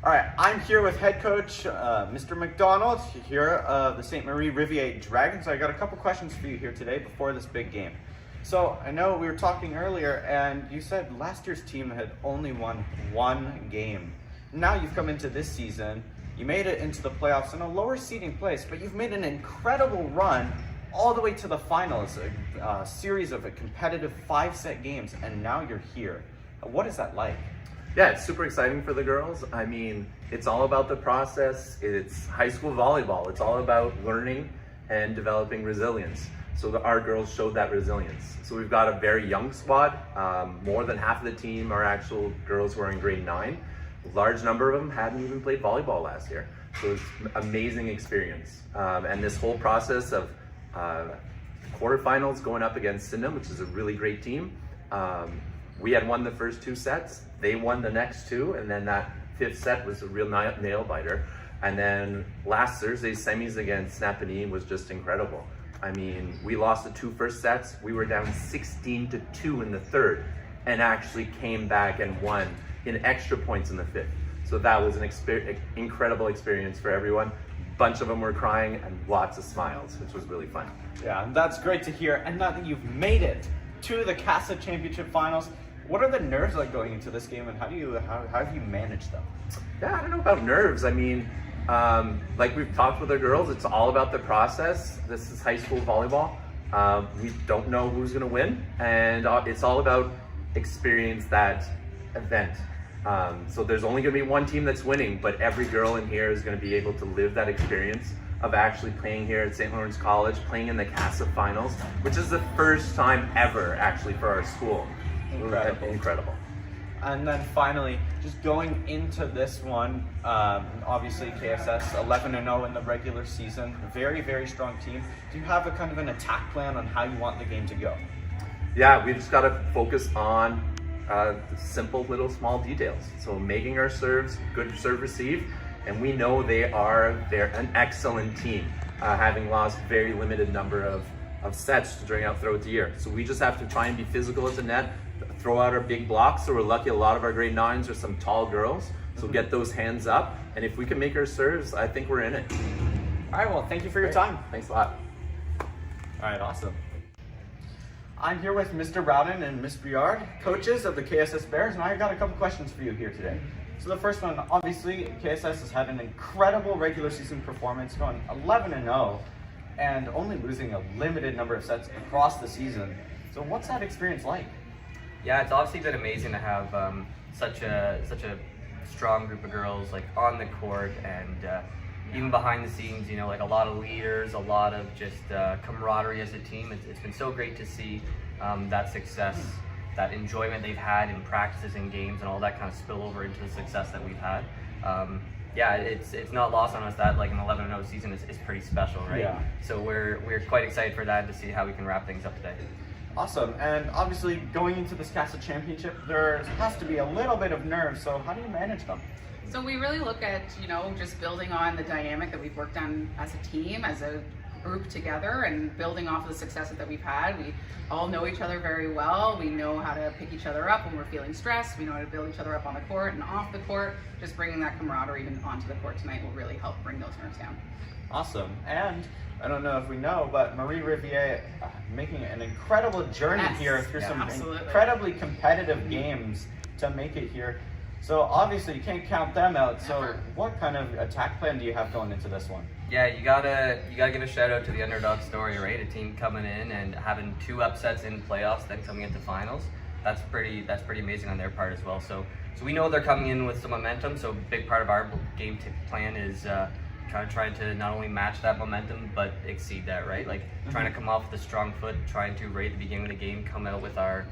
All right, I'm here with head coach Mr. McDonald here of the St. Marie Riviere Dragons. I got a couple questions for you here today before this big game. So I know we were talking earlier and you said last year's team had only won one game. Now you've come into this season, you made it into the playoffs in a lower seeding place, but you've made an incredible run all the way to the finals, a series of competitive 5-set games, and now you're here. What is that like? Yeah, it's super exciting for the girls. I mean, it's all about the process. It's high school volleyball. It's all about learning and developing resilience. So our girls showed that resilience. So we've got a very young squad. More than half of the team are actual girls who are in grade 9. A large number of them hadn't even played volleyball last year. So it's an amazing experience. And this whole process of quarterfinals going up against Sydenham, which is a really great team. We had won the first 2 sets. They won the next 2, and then that 5th set was a real nail biter. And then last Thursday's semis against Snapanee was just incredible. I mean, we lost the 2 first sets. We were down 16-2 in the 3rd, and actually came back and won in extra points in the 5th. So that was an incredible experience for everyone. Bunch of them were crying and lots of smiles, which was really fun. Yeah, that's great to hear. And now that you've made it to the KASSAA Championship Finals, what are the nerves like going into this game, and how have you managed them? Yeah, I don't know about nerves. I mean, like we've talked with the girls, it's all about the process. This is high school volleyball. We don't know who's going to win, and it's all about experience that event. So there's only going to be one team that's winning, but every girl in here is going to be able to live that experience of actually playing here at St. Lawrence College, playing in the KASSAA Finals, which is the first time ever actually for our school. Incredible. And then finally, just going into this one, obviously KSS 11-0 in the regular season, very, very strong team. Do you have a kind of an attack plan on how you want the game to go? Yeah, we've just got to focus on simple little small details. So making our serves, good serve receive, and we know they're an excellent team, having lost very limited number of sets throughout the year. So we just have to try and be physical at the net, throw out our big blocks. So we're lucky a lot of our grade 9s are some tall girls. So get those hands up, and if we can make our serves, I think we're in it. All right, well, thank you for your time. Thanks a lot. All right, awesome. I'm here with Mr. Rowden and Ms. Briard, coaches of the KSS Bears, and I've got a couple questions for you here today. So the first one, obviously, KSS has had an incredible regular season performance, going 11-0, and only losing a limited number of sets across the season. So what's that experience like? Yeah, it's obviously been amazing to have such a strong group of girls like on the court, and even behind the scenes, you know, like a lot of leaders, a lot of just camaraderie as a team. It's been so great to see that success, that enjoyment they've had in practices and games, and all that kind of spill over into the success that we've had. Yeah, it's not lost on us that like an 11-0 season is pretty special, right? Yeah. So we're quite excited for that, to see how we can wrap things up today. Awesome, and obviously going into this KASSAA Championship, there has to be a little bit of nerves, so how do you manage them? So we really look at, you know, just building on the dynamic that we've worked on as a team, as a group together, and building off of the successes that we've had. We all know each other very well. We know how to pick each other up when we're feeling stressed. We know how to build each other up on the court and off the court. Just bringing that camaraderie even onto the court tonight will really help bring those nerves down. Awesome, and I don't know if we know, but Marie Riviere making an incredible journey here through some incredibly competitive games to make it here. So obviously you can't count them out. So what kind of attack plan do you have going into this one? Yeah, you gotta give a shout out to the underdog story, right? A team coming in and having 2 upsets in playoffs, then coming into finals. That's pretty amazing on their part as well. So we know they're coming in with some momentum. So a big part of our game plan is trying to not only match that momentum but exceed that, right? Like trying to come off with a strong foot, trying to right at the beginning of the game come out with our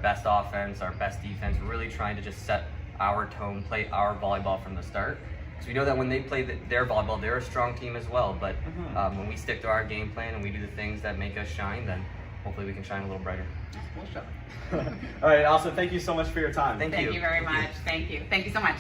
best offense, our best defense. We're really trying to just set our tone, play our volleyball from the start. So we know that when they play their volleyball, they're a strong team as well. But when we stick to our game plan and we do the things that make us shine, then hopefully we can shine a little brighter. All right, awesome. Thank you so much for your time. Thank you very much. Thank you. Thank you so much.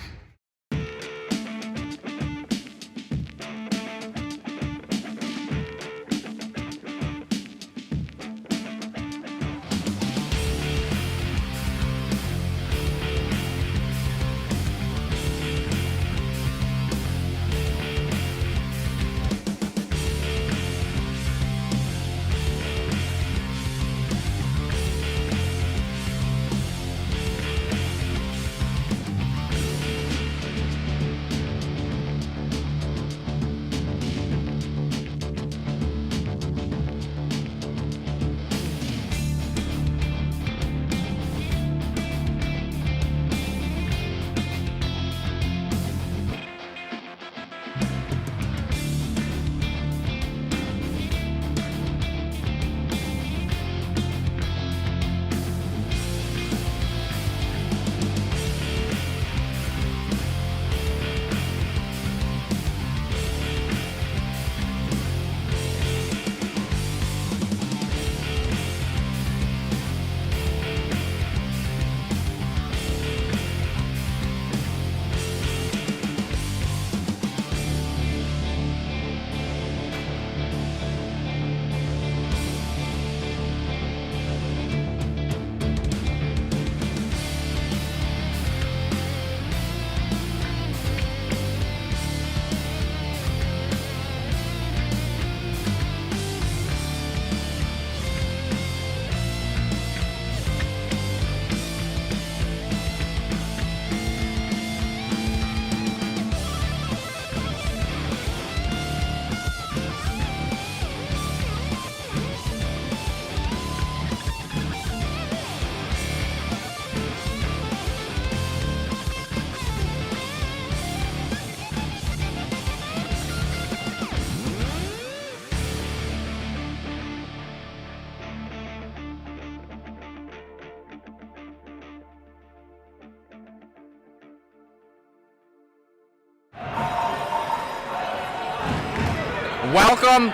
Welcome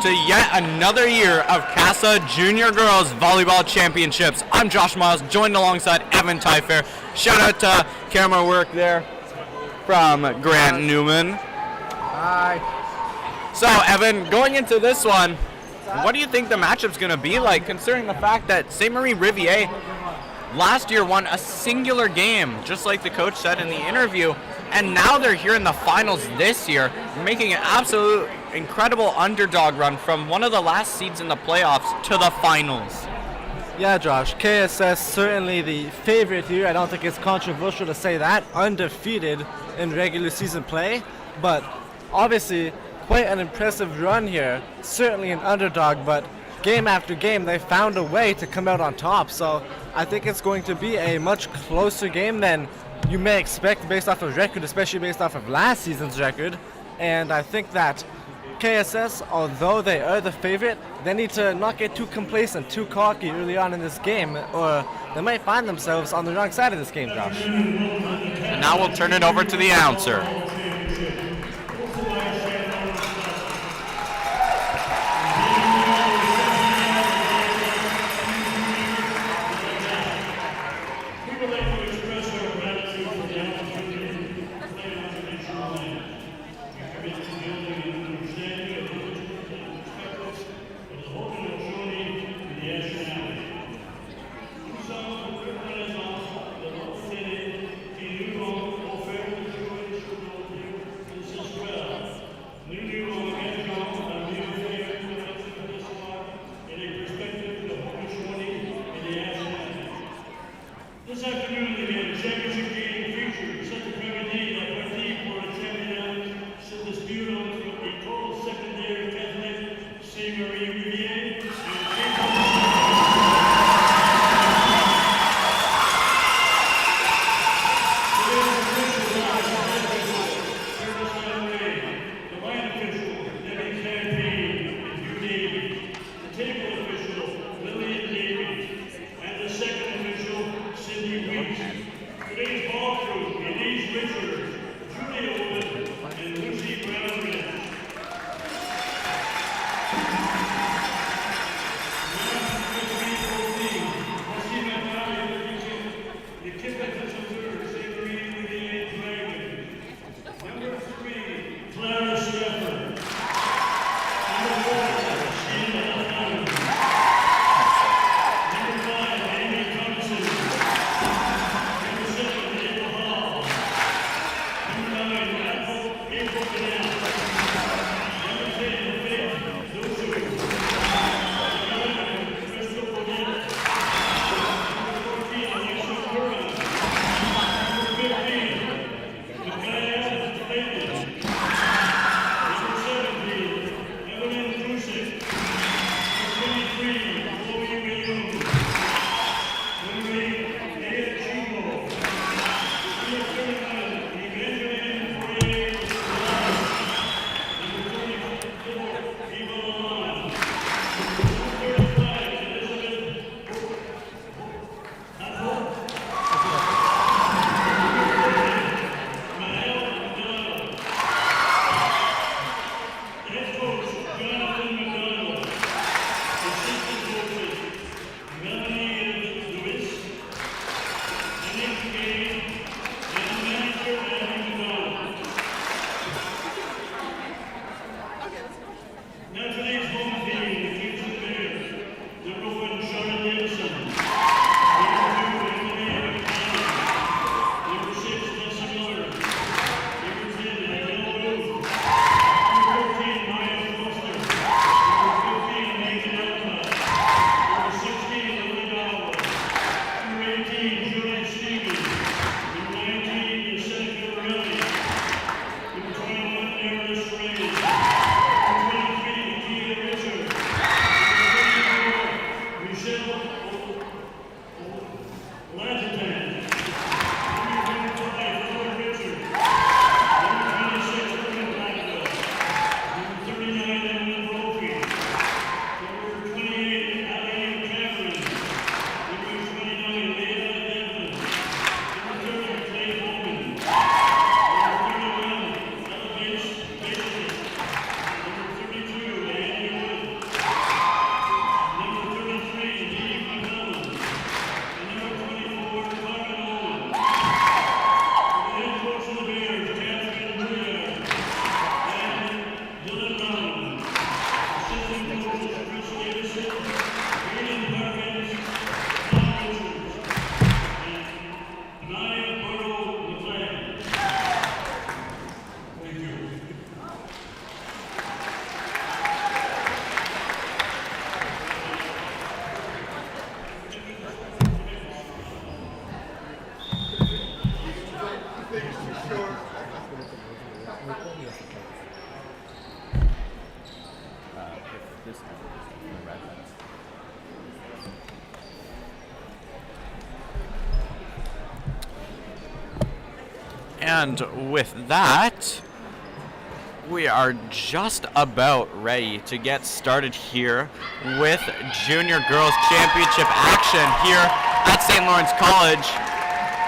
to yet another year of KASSAA Junior Girls Volleyball Championships. I'm Josh Miles, joined alongside Evan Tyfair. Shout out to camera work there from Grant Newman. Hi. So, Evan, going into this one, what do you think the matchup's going to be like, considering the fact that St. Marie Rivier last year won a singular game, just like the coach said in the interview, and now they're here in the finals this year, making an absolute incredible underdog run from one of the last seeds in the playoffs to the finals. Yeah, Josh, KSS certainly the favorite here. I don't think it's controversial to say that. Undefeated in regular season play, but obviously quite an impressive run here. Certainly an underdog, but game after game they found a way to come out on top. So I think it's going to be a much closer game than you may expect based off of record, especially based off of last season's record. And I think that KSS, although they are the favorite, they need to not get too complacent, too cocky early on in this game, or they might find themselves on the wrong side of this game, Josh. And now we'll turn it over to the announcer. This afternoon, the championship game features second premier la partie pour le championnat se dispute entre l'école secondaire catholique Saint-Marie-Rivier et the line official, Debbie Campaign, and Hugh Davies, the table official, Lillian Davies, and the second official, Cindy Weeks. Today's ball crew, Denise Richards, Julia Wood, and Lucy Brown. Number 3, Clara Steffer. Number 4, Sheila Alfano. Number 5, Amy Thompson. Number 7, April Hall. Number 9, April Canal. Number 10, Faith Lusu. Number 11, Crystal Bonnet. Number 14, Alexa Curran. Number 15, Micaiah David. Number 17, Evelyn Krusik. Number 23, Chloe Williams. Number 8, Leah Chico. Number 39, Evangeline Poirier. Number 24, Eva Lalonde. Number 35, Elizabeth Hathel. Head coach, Jonathan McDonald. Assistant coaches, Melanie Lewis, Denise Gay, and manager Evan McDonald. Now today's home team, the Kingston Bears. Number 1, Charlotte Davidson. Number 2, Emily McDonald. Number 6, Tessa Miller. Number 10, Adele Ruth. Number 14, Maya Foster. Number 15, Megan Alcott. Number 16, Lily Dowell. Number 18, Julie Stevens. Number 19, Seneca Morelli. Number 21, Eris Reyes. Number 23, Keela Richards. Number 24, Michelle Lagitan. Number 25, Laura Richards. Number 26, Erwin Blackwell. Number 39, Evelyn Brophy. Number 28, Allie Cameron. Number 29, Leila Devlin. Number 30, Clay Bowman. Number 31, Ella Bates. Number And with that, we are just about ready to get started here with Junior Girls Championship action here at St. Lawrence College,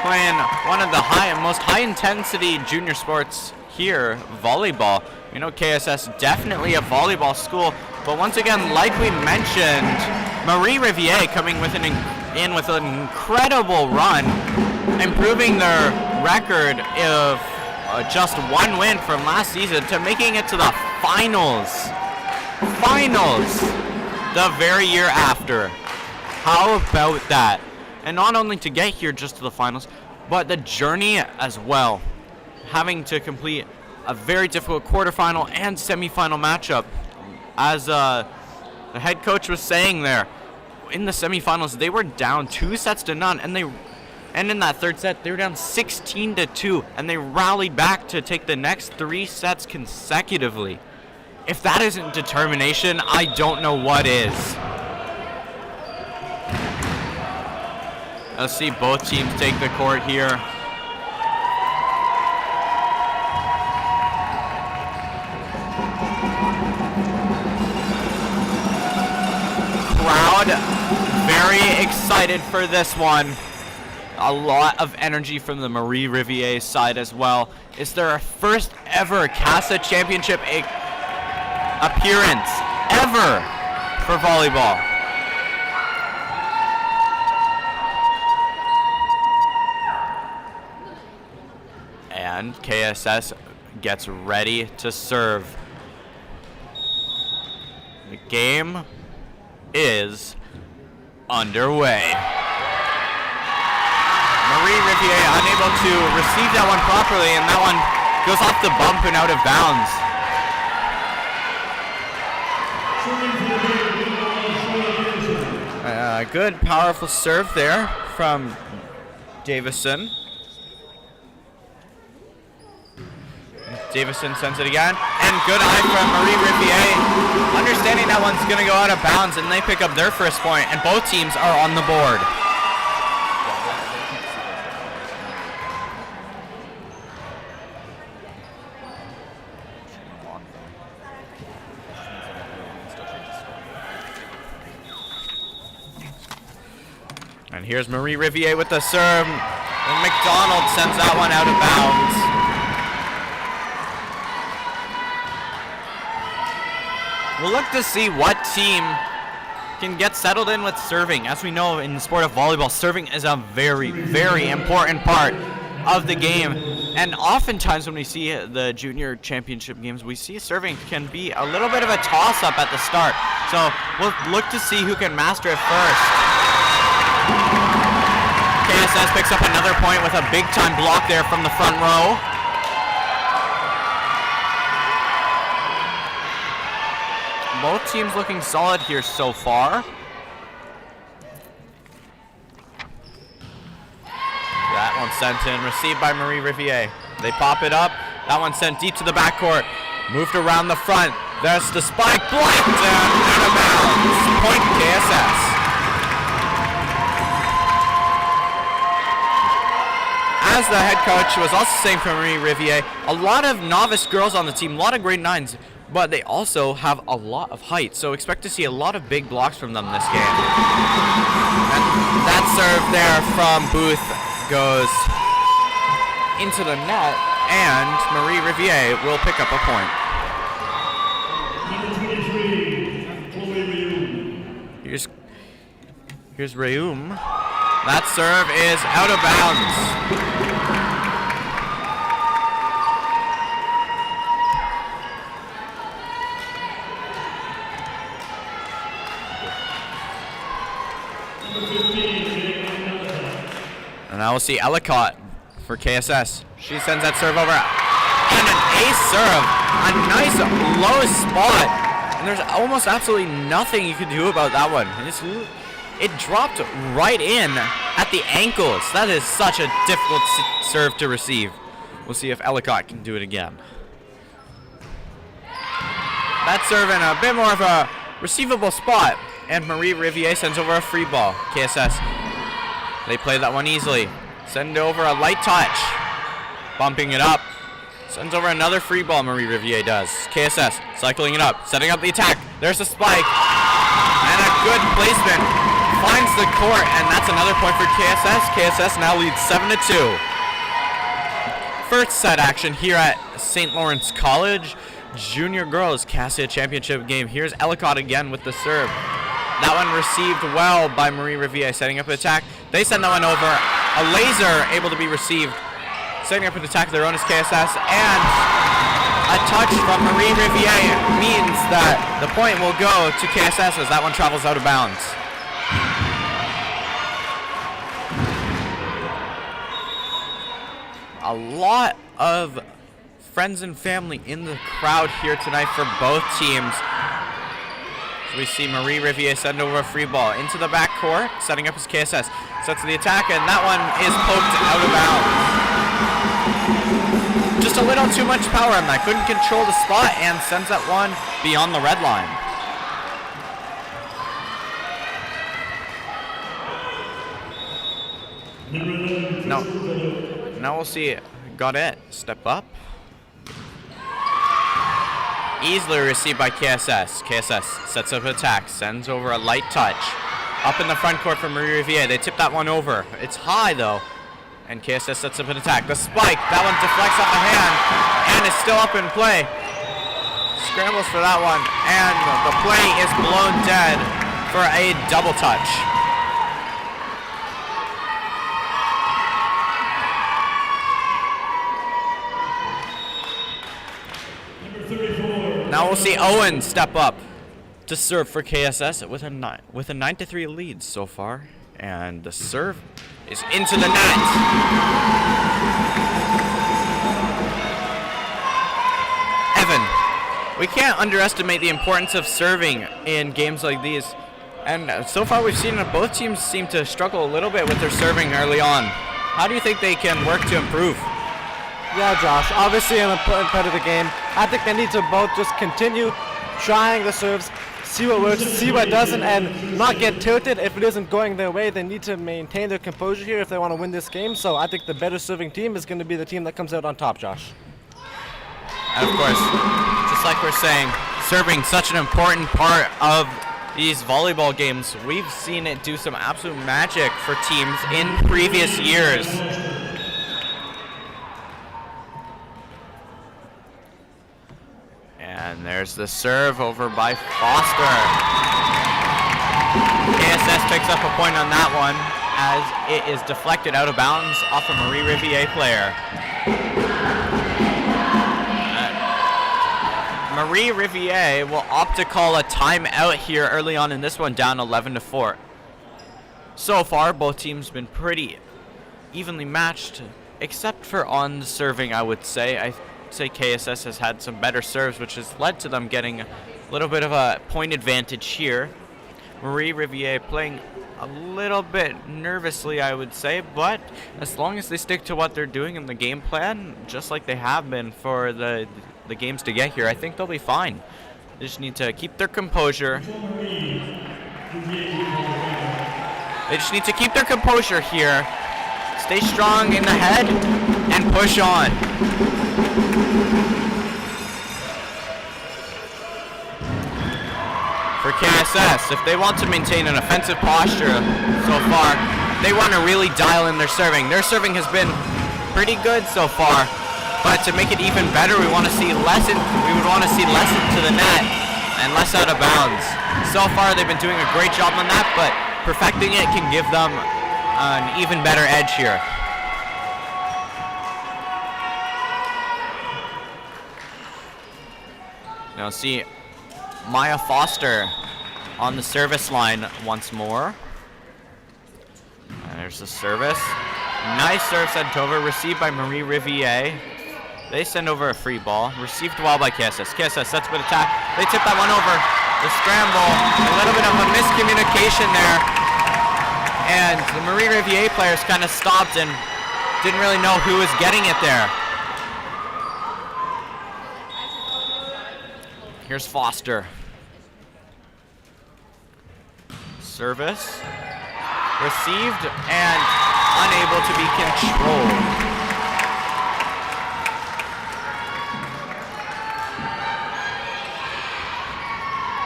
playing one of the most high-intensity junior sports here, volleyball. You know, KSS definitely a volleyball school, but once again, like we mentioned, Marie Riviere coming with an incredible run, improving their record of just one win from last season to making it to the finals the very year after. How about that? And not only to get here just to the finals, but the journey as well, having to complete a very difficult quarterfinal and semifinal matchup. As the head coach was saying there, in the semifinals they were down 2-0, and in that third set they were down 16-2, and they rallied back to take the next 3 sets consecutively. If that isn't determination, I don't know what is. Let's see both teams take the court here. Crowd very excited for this one. A lot of energy from the Marie Riviere side as well. It's their first ever KASSAA Championship appearance ever for volleyball. And KSS gets ready to serve. The game is underway. Marie Riviere unable to receive that one properly, and that one goes off the bump and out of bounds. Good, powerful serve there from Davison. Davison sends it again, and good eye from Marie Riviere, understanding that one's going to go out of bounds, and they pick up their first point, and both teams are on the board. And here's Marie Riviere with the serve, and McDonald sends that one out of bounds. We'll look to see what team can get settled in with serving. As we know, in the sport of volleyball, serving is a very, very important part of the game. And oftentimes when we see the junior championship games, we see serving can be a little bit of a toss-up at the start. So we'll look to see who can master it first. KSS picks up another point with a big-time block there from the front row. Both teams looking solid here so far. That one sent in, received by Marie Riviere. They pop it up. That one sent deep to the backcourt. Moved around the front. There's the spike, blocked and out of bounds. Point KSS. As the head coach was also saying for Marie Riviere, a lot of novice girls on the team, a lot of grade 9s, but they also have a lot of height, so expect to see a lot of big blocks from them this game. And that serve there from Booth goes into the net, and Marie Riviere will pick up a point. Here's Reum. That serve is out of bounds. And now we'll see Ellicott for KSS. She sends that serve over. And an ace serve. A nice low spot. And there's almost absolutely nothing you can do about that one. It dropped right in at the ankles. That is such a difficult serve to receive. We'll see if Ellicott can do it again. That serve in a bit more of a receivable spot. And Marie Riviere sends over a free ball. KSS, they play that one easily. Send over a light touch. bumping it up. Sends over another free ball, Marie Riviere does. KSS cycling it up, setting up the attack. There's a spike. And a good placement. Finds the court, and that's another point for KSS. KSS now leads 7-2. First set action here at St. Lawrence College. Junior girls KASSAA championship game. Here's Ellicott again with the serve. That one received well by Marie Riviere, setting up an attack. They send that one over. A laser able to be received. Setting up an attack of their own is KSS, and a touch from Marie Riviere means that the point will go to KSS as that one travels out of bounds. A lot of friends and family in the crowd here tonight for both teams. So we see Marie Riviere send over a free ball into the back court, setting up his KSS. Sets the attack, and that one is poked out of bounds. Just a little too much power on that. Couldn't control the spot and sends that one beyond the red line. Now we'll see Godet step up. Easily received by KSS. KSS sets up an attack, sends over a light touch. Up in the front court for Marie Riviere. They tip that one over. It's high though. And KSS sets up an attack. The spike, that one deflects off the hand and is still up in play. Scrambles for that one, and the play is blown dead for a double touch. Now we'll see Owen step up to serve for KSS with a 9-3 lead so far, and the serve is into the net. Evan, we can't underestimate the importance of serving in games like these, and so far we've seen that both teams seem to struggle a little bit with their serving early on. How do you think they can work to improve? Yeah, Josh, obviously an important part of the game. I think they need to both just continue trying the serves, see what works, see what doesn't, and not get tilted. If it isn't going their way, they need to maintain their composure here if they want to win this game. So I think the better serving team is going to be the team that comes out on top, Josh. And of course, just like we're saying, serving such an important part of these volleyball games. We've seen it do some absolute magic for teams in previous years. And there's the serve over by Foster. KSS picks up a point on that one as it is deflected out of bounds off a Marie Riviere player. Marie Riviere will opt to call a timeout here early on in this one, down 11-4. So far, both teams been pretty evenly matched, except for on the serving, I would say. I'd say KSS has had some better serves, which has led to them getting a little bit of a point advantage here. Marie Riviere playing a little bit nervously, I would say, but as long as they stick to what they're doing in the game plan, just like they have been for the games to get here, I think they'll be fine. They just need to keep their composure. They just need to keep their composure here, stay strong in the head, and push on. For KSS, if they want to maintain an offensive posture so far, they want to really dial in their serving. Their serving has been pretty good so far, but to make it even better, we want to see less into the net and less out of bounds. So far, they've been doing a great job on that, but perfecting it can give them an even better edge here. Now see Maya Foster on the service line once more. And there's the service. Nice serve sent over, received by Marie Riviere. They send over a free ball, received well by KSS. KSS sets up an attack. They tip that one over. The scramble, a little bit of a miscommunication there. And the Marie Riviere players kind of stopped and didn't really know who was getting it there. Here's Foster. Service. Received and unable to be controlled.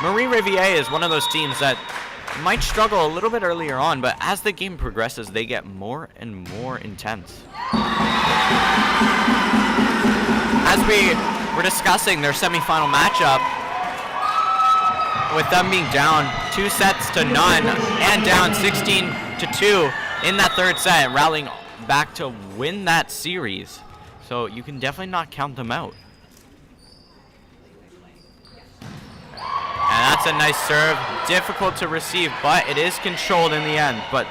Marie Riviere is one of those teams that might struggle a little bit earlier on, but as the game progresses, they get more and more intense. As we were discussing their semifinal matchup, with them being down 2-0 and down 16-2 in that third set, rallying back to win that series. So you can definitely not count them out. And that's a nice serve. Difficult to receive, but it is controlled in the end. But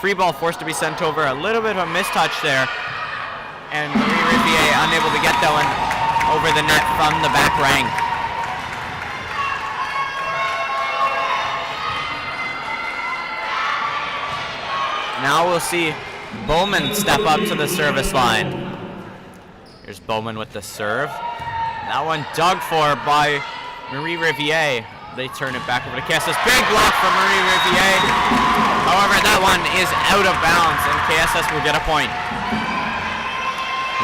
free ball forced to be sent over. A little bit of a mistouch there. And Marie Riviere unable to get that one over the net from the back rank. Now we'll see Bowman step up to the service line. Here's Bowman with the serve. That one dug for by Marie Riviere. They turn it back over to KSS. Big block from Marie Riviere. However, that one is out of bounds, and KSS will get a point.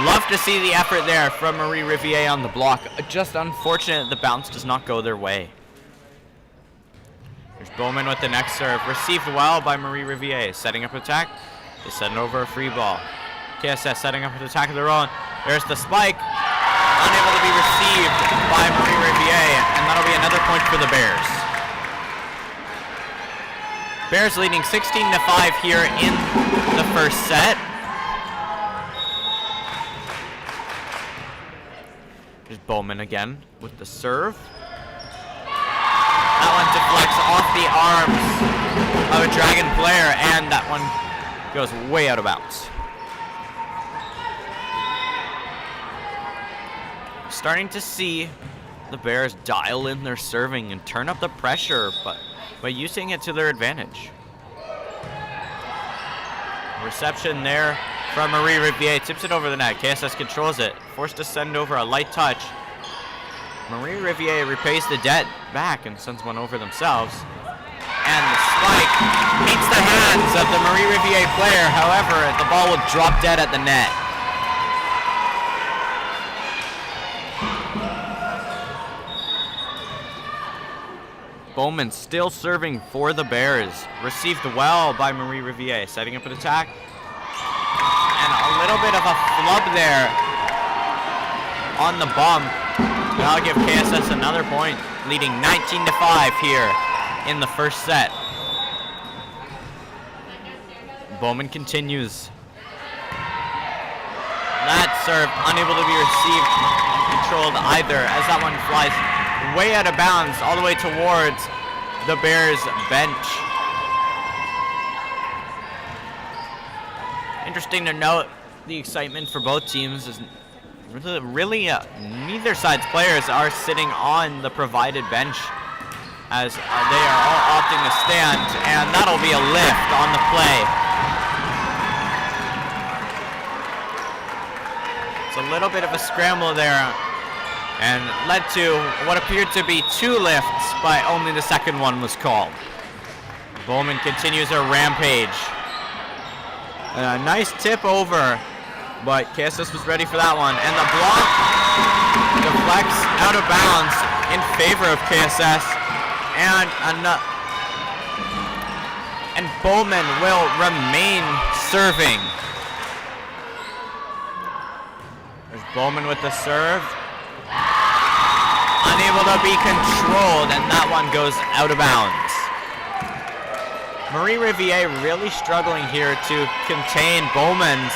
Love to see the effort there from Marie Riviere on the block. Just unfortunate the bounce does not go their way. There's Bowman with the next serve. Received well by Marie Riviere. Setting up attack. They send over a free ball. KSS setting up an attack of their own. There's the spike. Unable to be received by Marie Riviere, and that'll be another point for the Bears. Bears leading 16-5 here in the first set. There's Bowman again with the serve. That one deflects off the arms of a Dragon player, and that one goes way out of bounds. Starting to see the Bears dial in their serving and turn up the pressure, but by using it to their advantage. Reception there from Marie Riviere, tips it over the net. KSS controls it, forced to send over a light touch. Marie Riviere repays the debt back and sends one over themselves. And the spike meets the hands of the Marie Riviere player. However, the ball will drop dead at the net. Bowman still serving for the Bears. Received well by Marie Riviere, setting up an attack. And a little bit of a flub there on the bump. That'll give KSS another point, leading 19-5 here in the first set. Bowman continues. That serve unable to be received and controlled either, as that one flies way out of bounds all the way towards the Bears bench. Interesting to note, the excitement for both teams is really neither side's players are sitting on the provided bench, as they are all opting to stand, and that'll be a lift on the play. It's a little bit of a scramble there, and led to what appeared to be two lifts, but only the second one was called. Bowman continues her rampage. A nice tip over, but KSS was ready for that one. And the block deflects out of bounds in favor of KSS. And Bowman will remain serving. There's Bowman with the serve. Unable to be controlled, and that one goes out of bounds. Marie Riviere really struggling here to contain Bowman's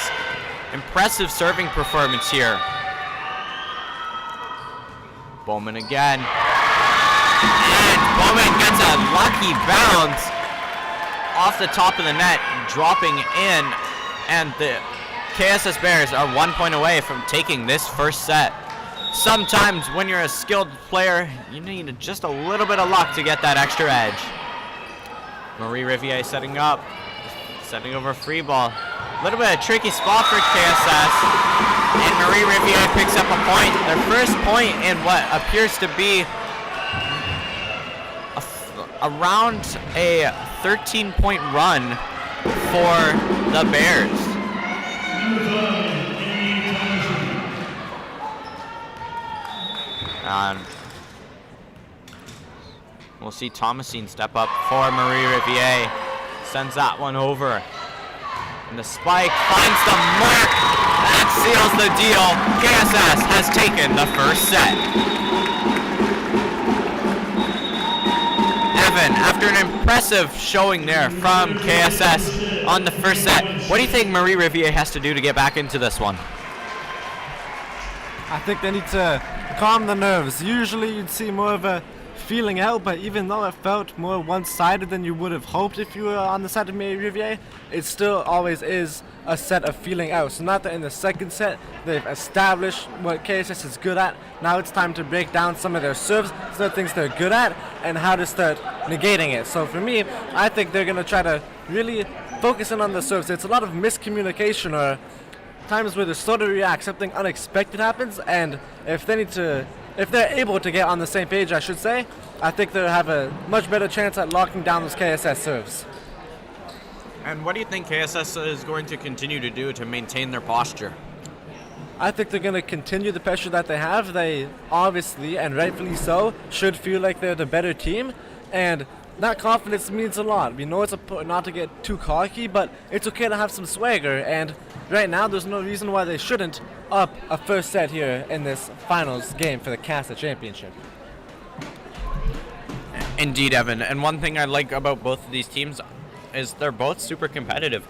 impressive serving performance here. Bowman again. And Bowman gets a lucky bounce off the top of the net, dropping in, and the KSS Bears are 1 point away from taking this first set. Sometimes when you're a skilled player, you need just a little bit of luck to get that extra edge. Marie Riviere setting up, sending over a free ball. A little bit of a tricky spot for KSS, and Marie Riviere picks up a point. Their first point in what appears to be around a 13-point run for the Bears. We'll see Thomasine step up for Marie Riviere. Sends that one over. And the spike finds the mark. That seals the deal. KSS has taken the first set. Evan, after an impressive showing there from KSS on the first set, what do you think Marie Riviere has to do to get back into this one? I think they need to calm the nerves. Usually you'd see more of a feeling out, but even though it felt more one-sided than you would have hoped if you were on the side of Marie Riviere, it still always is a set of feeling out. So not that in the second set they've established what KSS is good at. Now it's time to break down some of their serves, some of the things they're good at, and how to start negating it. So for me, I think they're going to try to really focus in on the serves. It's a lot of miscommunication or times where the slow to react, something unexpected happens, and if they're able to get on the same page, I should say, I think they'll have a much better chance at locking down those KSS serves. And what do you think KSS is going to continue to do to maintain their posture? I think they're going to continue the pressure that they have. They obviously, and rightfully so, should feel like they're the better team, and that confidence means a lot. We know it's important not to get too cocky, but it's okay to have some swagger, and right now there's no reason why they shouldn't up a first set here in this finals game for the KASSAA Championship. Indeed, Evan. And one thing I like about both of these teams is they're both super competitive.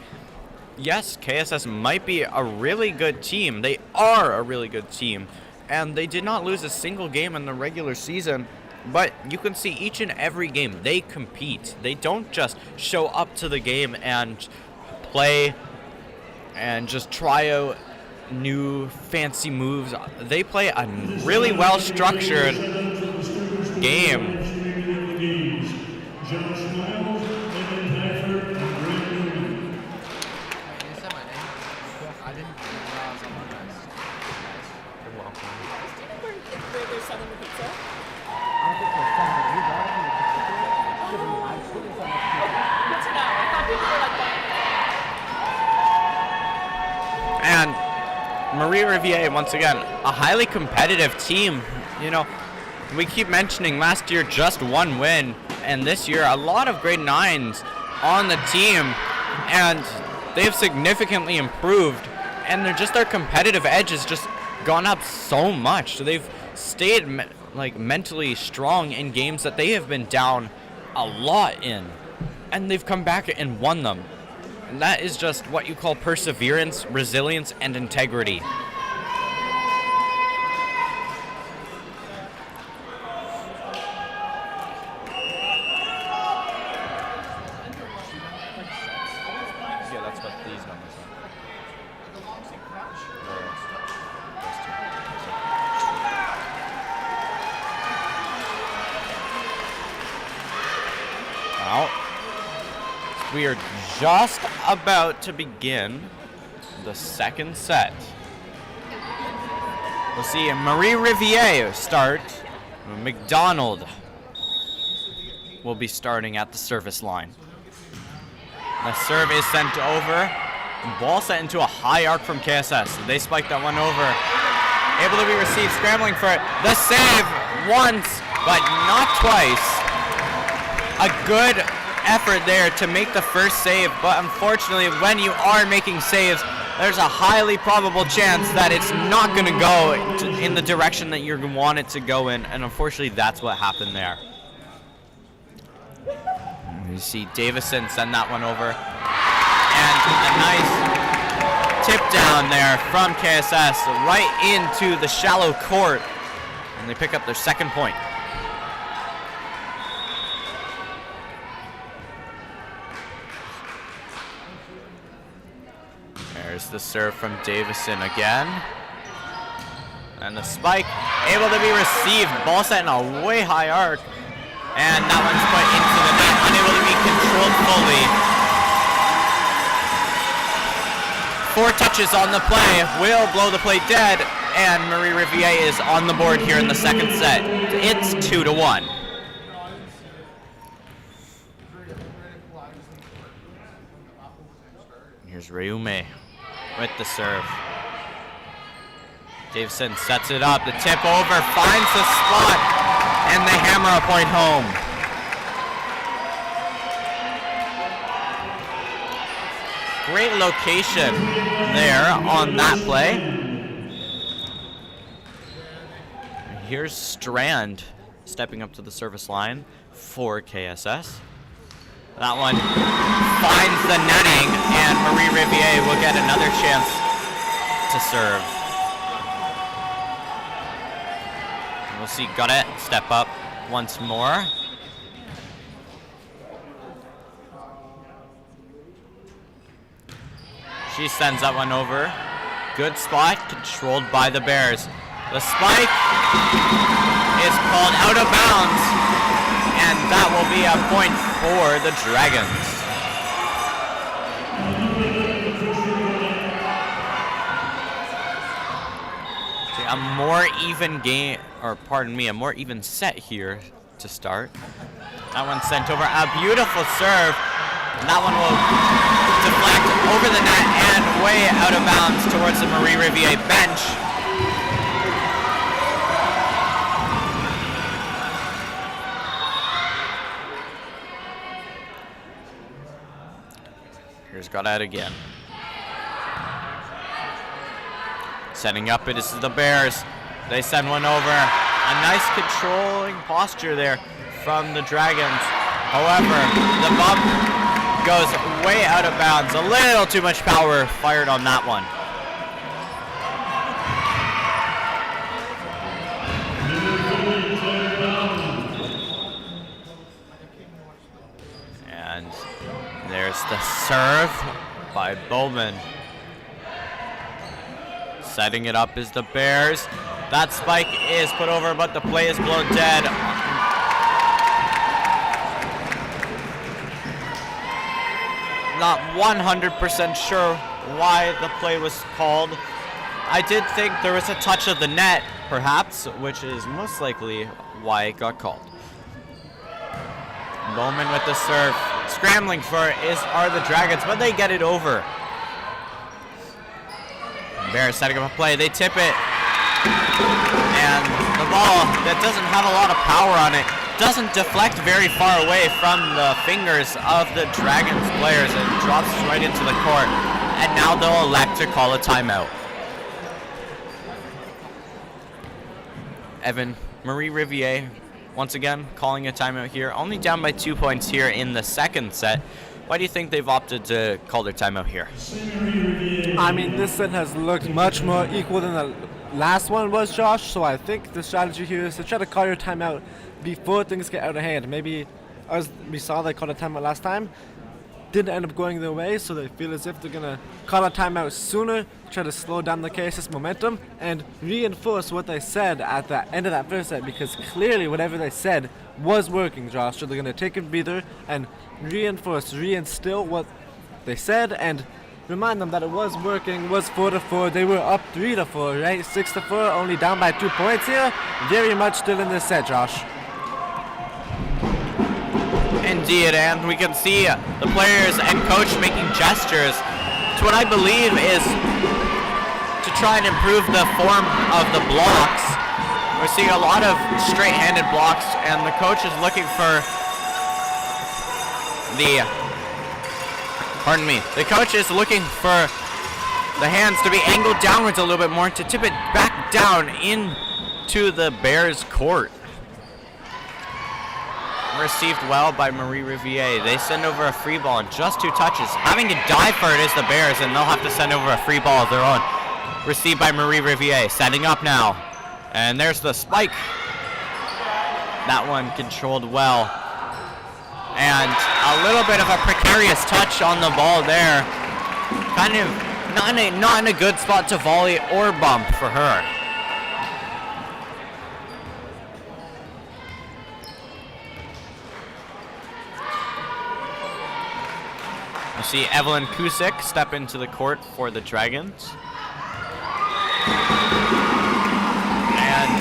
Yes, KSS might be a really good team. They are a really good team. And they did not lose a single game in the regular season. But you can see each and every game, they compete. They don't just show up to the game and play and just try out new fancy moves. They play a really well-structured game. And Marie Riviere, once again, a highly competitive team. You know, we keep mentioning last year just one win, and this year a lot of grade 9s on the team, and they've significantly improved, and their competitive edge has just gone up so much. So they've stayed mentally strong in games that they have been down a lot in, and they've come back and won them. And that is just what you call perseverance, resilience, and integrity. Yeah, that's what these numbers are. Now, we are just about to begin the second set. We'll see Marie Riviere start. McDonald will be starting at the service line. The serve is sent over. Ball sent into a high arc from KSS. They spike that one over. Able to be received, scrambling for it. The save once, but not twice. A good effort there to make the first save, but unfortunately when you are making saves, there's a highly probable chance that it's not going to go in the direction that you want it to go in, and unfortunately that's what happened there. You see Davison send that one over, and a nice tip down there from KSS right into the shallow court, and they pick up their second point. There's the serve from Davison again. And the spike able to be received. Ball set in a way high arc. And that one's put into the net, unable to be controlled fully. 4 touches on the play will blow the play dead. And Marie Riviere is on the board here in the second set. It's 2-1. Here's Reume with the serve. Davison sets it up. The tip over, finds the spot, and they hammer a point home. Great location there on that play. Here's Strand stepping up to the service line for KSS. That one finds the netting, and Marie Riviere will get another chance to serve. We'll see Godet step up once more. She sends that one over. Good spot, controlled by the Bears. The spike is called out of bounds, and that will be a point for the Dragons. See, a more even game, or pardon me, a more even set here to start. That one sent over, a beautiful serve. And that one will deflect over the net and way out of bounds towards the Marie Riviere bench. Here's Goddard again. Setting up, it is the Bears. They send one over. A nice controlling posture there from the Dragons. However, the bump goes way out of bounds. A little too much power fired on that one. And there's the serve by Bowman. Setting it up is the Bears. That spike is put over, but the play is blown dead. Not 100% sure why the play was called. I did think there was a touch of the net, perhaps, which is most likely why it got called. Bowman with the serve. Scrambling for it are the Dragons, but they get it over. Bears setting up a play. They tip it. And the ball that doesn't have a lot of power on it doesn't deflect very far away from the fingers of the Dragons players. It drops right into the court. And now they'll elect to call a timeout. Evan, Marie Riviere, once again, calling a timeout here. Only down by 2 points here in the second set. Why do you think they've opted to call their timeout here? I mean, this set has looked much more equal than the last one was, Josh, so I think the strategy here is to try to call your timeout before things get out of hand. Maybe, as we saw, they called a timeout last time. Didn't end up going their way, so they feel as if they're going to call a timeout sooner, try to slow down the KSS momentum, and reinforce what they said at the end of that first set, because clearly whatever they said was working, Josh. So they're going to take a breather and reinstill what they said, and remind them that it was working, was 4-4. They were up 3-4, right? 6-4, only down by 2 points here. Very much still in this set, Josh. Indeed, and we can see the players and coach making gestures to what I believe is to try and improve the form of the blocks. We're seeing a lot of straight-handed blocks, and the coach is looking for the coach is looking for the hands to be angled downwards a little bit more to tip it back down into the Bears' court. Received well by Marie Riviere. They send over a free ball in just 2 touches. Having to dive for it is the Bears, and they'll have to send over a free ball of their own. Received by Marie Riviere. Setting up now. And there's the spike. That one controlled well. And a little bit of a precarious touch on the ball there. Kind of not in a good spot to volley or bump for her. You see Evelyn Kusik step into the court for the Dragons. And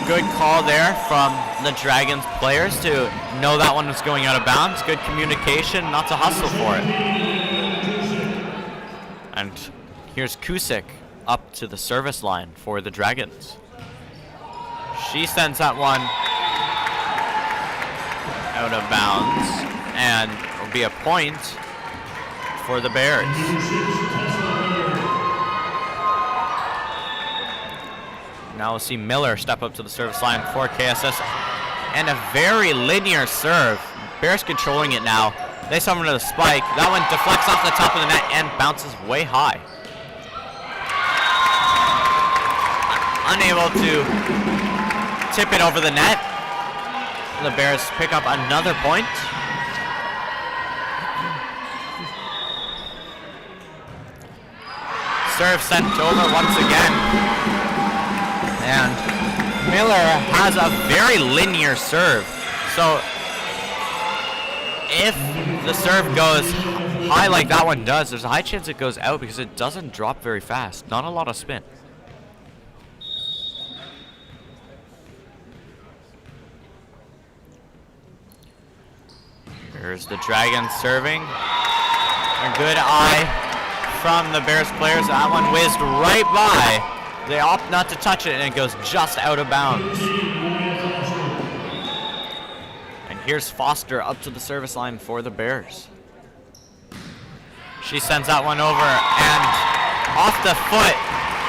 good call there from the Dragons players to know that one was going out of bounds. Good communication, not to hustle for it. And here's Kusik up to the service line for the Dragons. She sends that one out of bounds, and it'll be a point for the Bears. Number 6, KASSAA Volleyball. Now we'll see Miller step up to the service line for KSS. And a very linear serve. Bears controlling it now. They summon to the spike. That one deflects off the top of the net and bounces way high. Unable to tip it over the net. The Bears pick up another point. Serve sent over once again. And Miller has a very linear serve. So if the serve goes high like that one does, there's a high chance it goes out because it doesn't drop very fast. Not a lot of spin. Here's the Dragons serving. A good eye from the Bears players. That one whizzed right by. They opt not to touch it and it goes just out of bounds. And here's Foster up to the service line for the Bears. She sends that one over and off the foot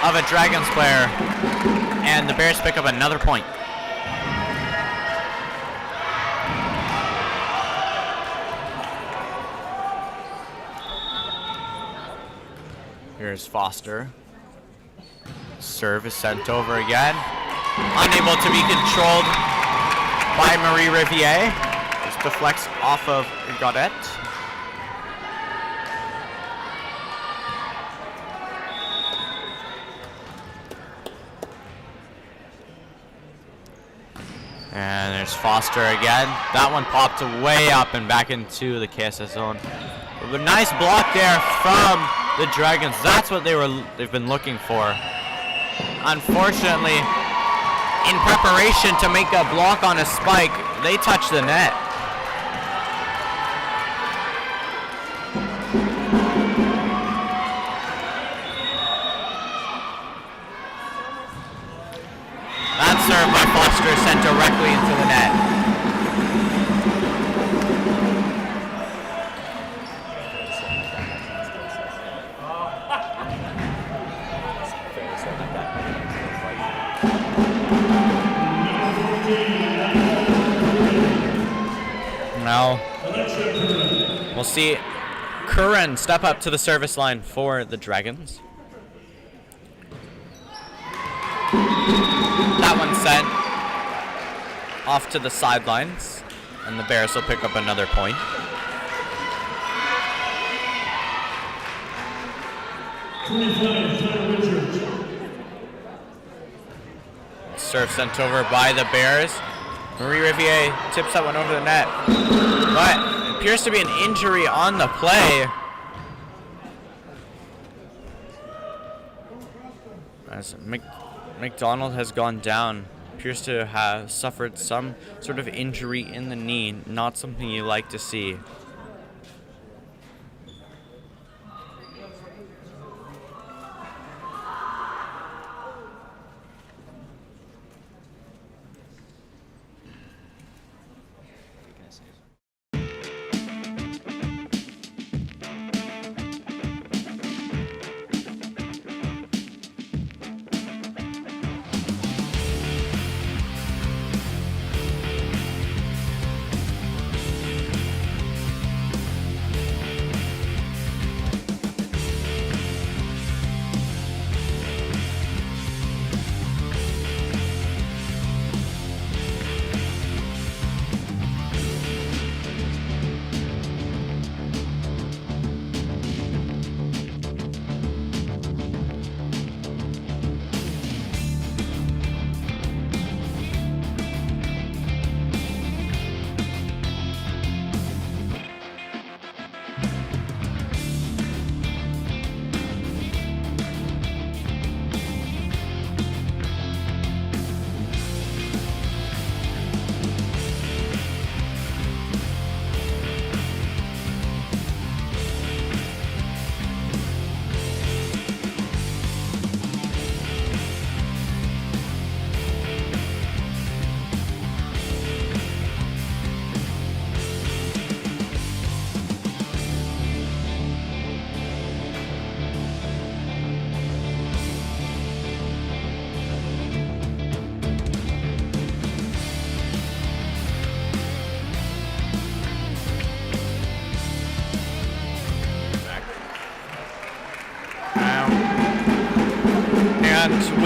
of a Dragons player. And the Bears pick up another point. Here's Foster. Serve is sent over again. Unable to be controlled by Marie Riviere. Just deflects off of Gaudette. And there's Foster again. That one popped way up and back into the KSS zone. A nice block there from the Dragons. That's what they've been looking for. Unfortunately, in preparation to make a block on a spike, they touch the net. That serve by Foster sent directly into the net. Now we'll see Curran step up to the service line for the Dragons. That one sent off to the sidelines, and the Bears will pick up another point. Serve sent over by the Bears. Marie Riviere tips that one over the net. But it appears to be an injury on the play. As McDonald has gone down. Appears to have suffered some sort of injury in the knee. Not something you like to see.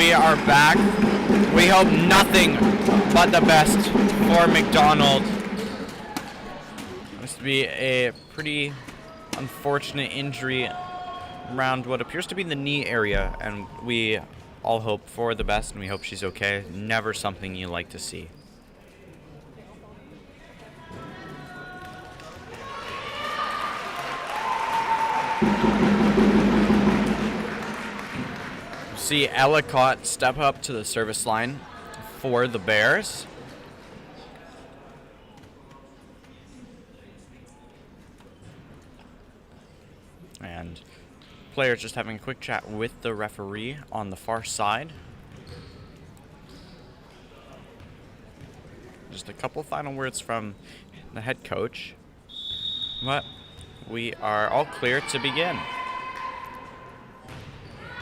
we are back. We hope nothing but the best for McDonald. This to be a pretty unfortunate injury around what appears to be the knee area, and we all hope for the best and we hope she's okay. Never something you like to see. See Ellicott step up to the service line for the Bears. And players just having a quick chat with the referee on the far side. Just a couple final words from the head coach. But we are all clear to begin.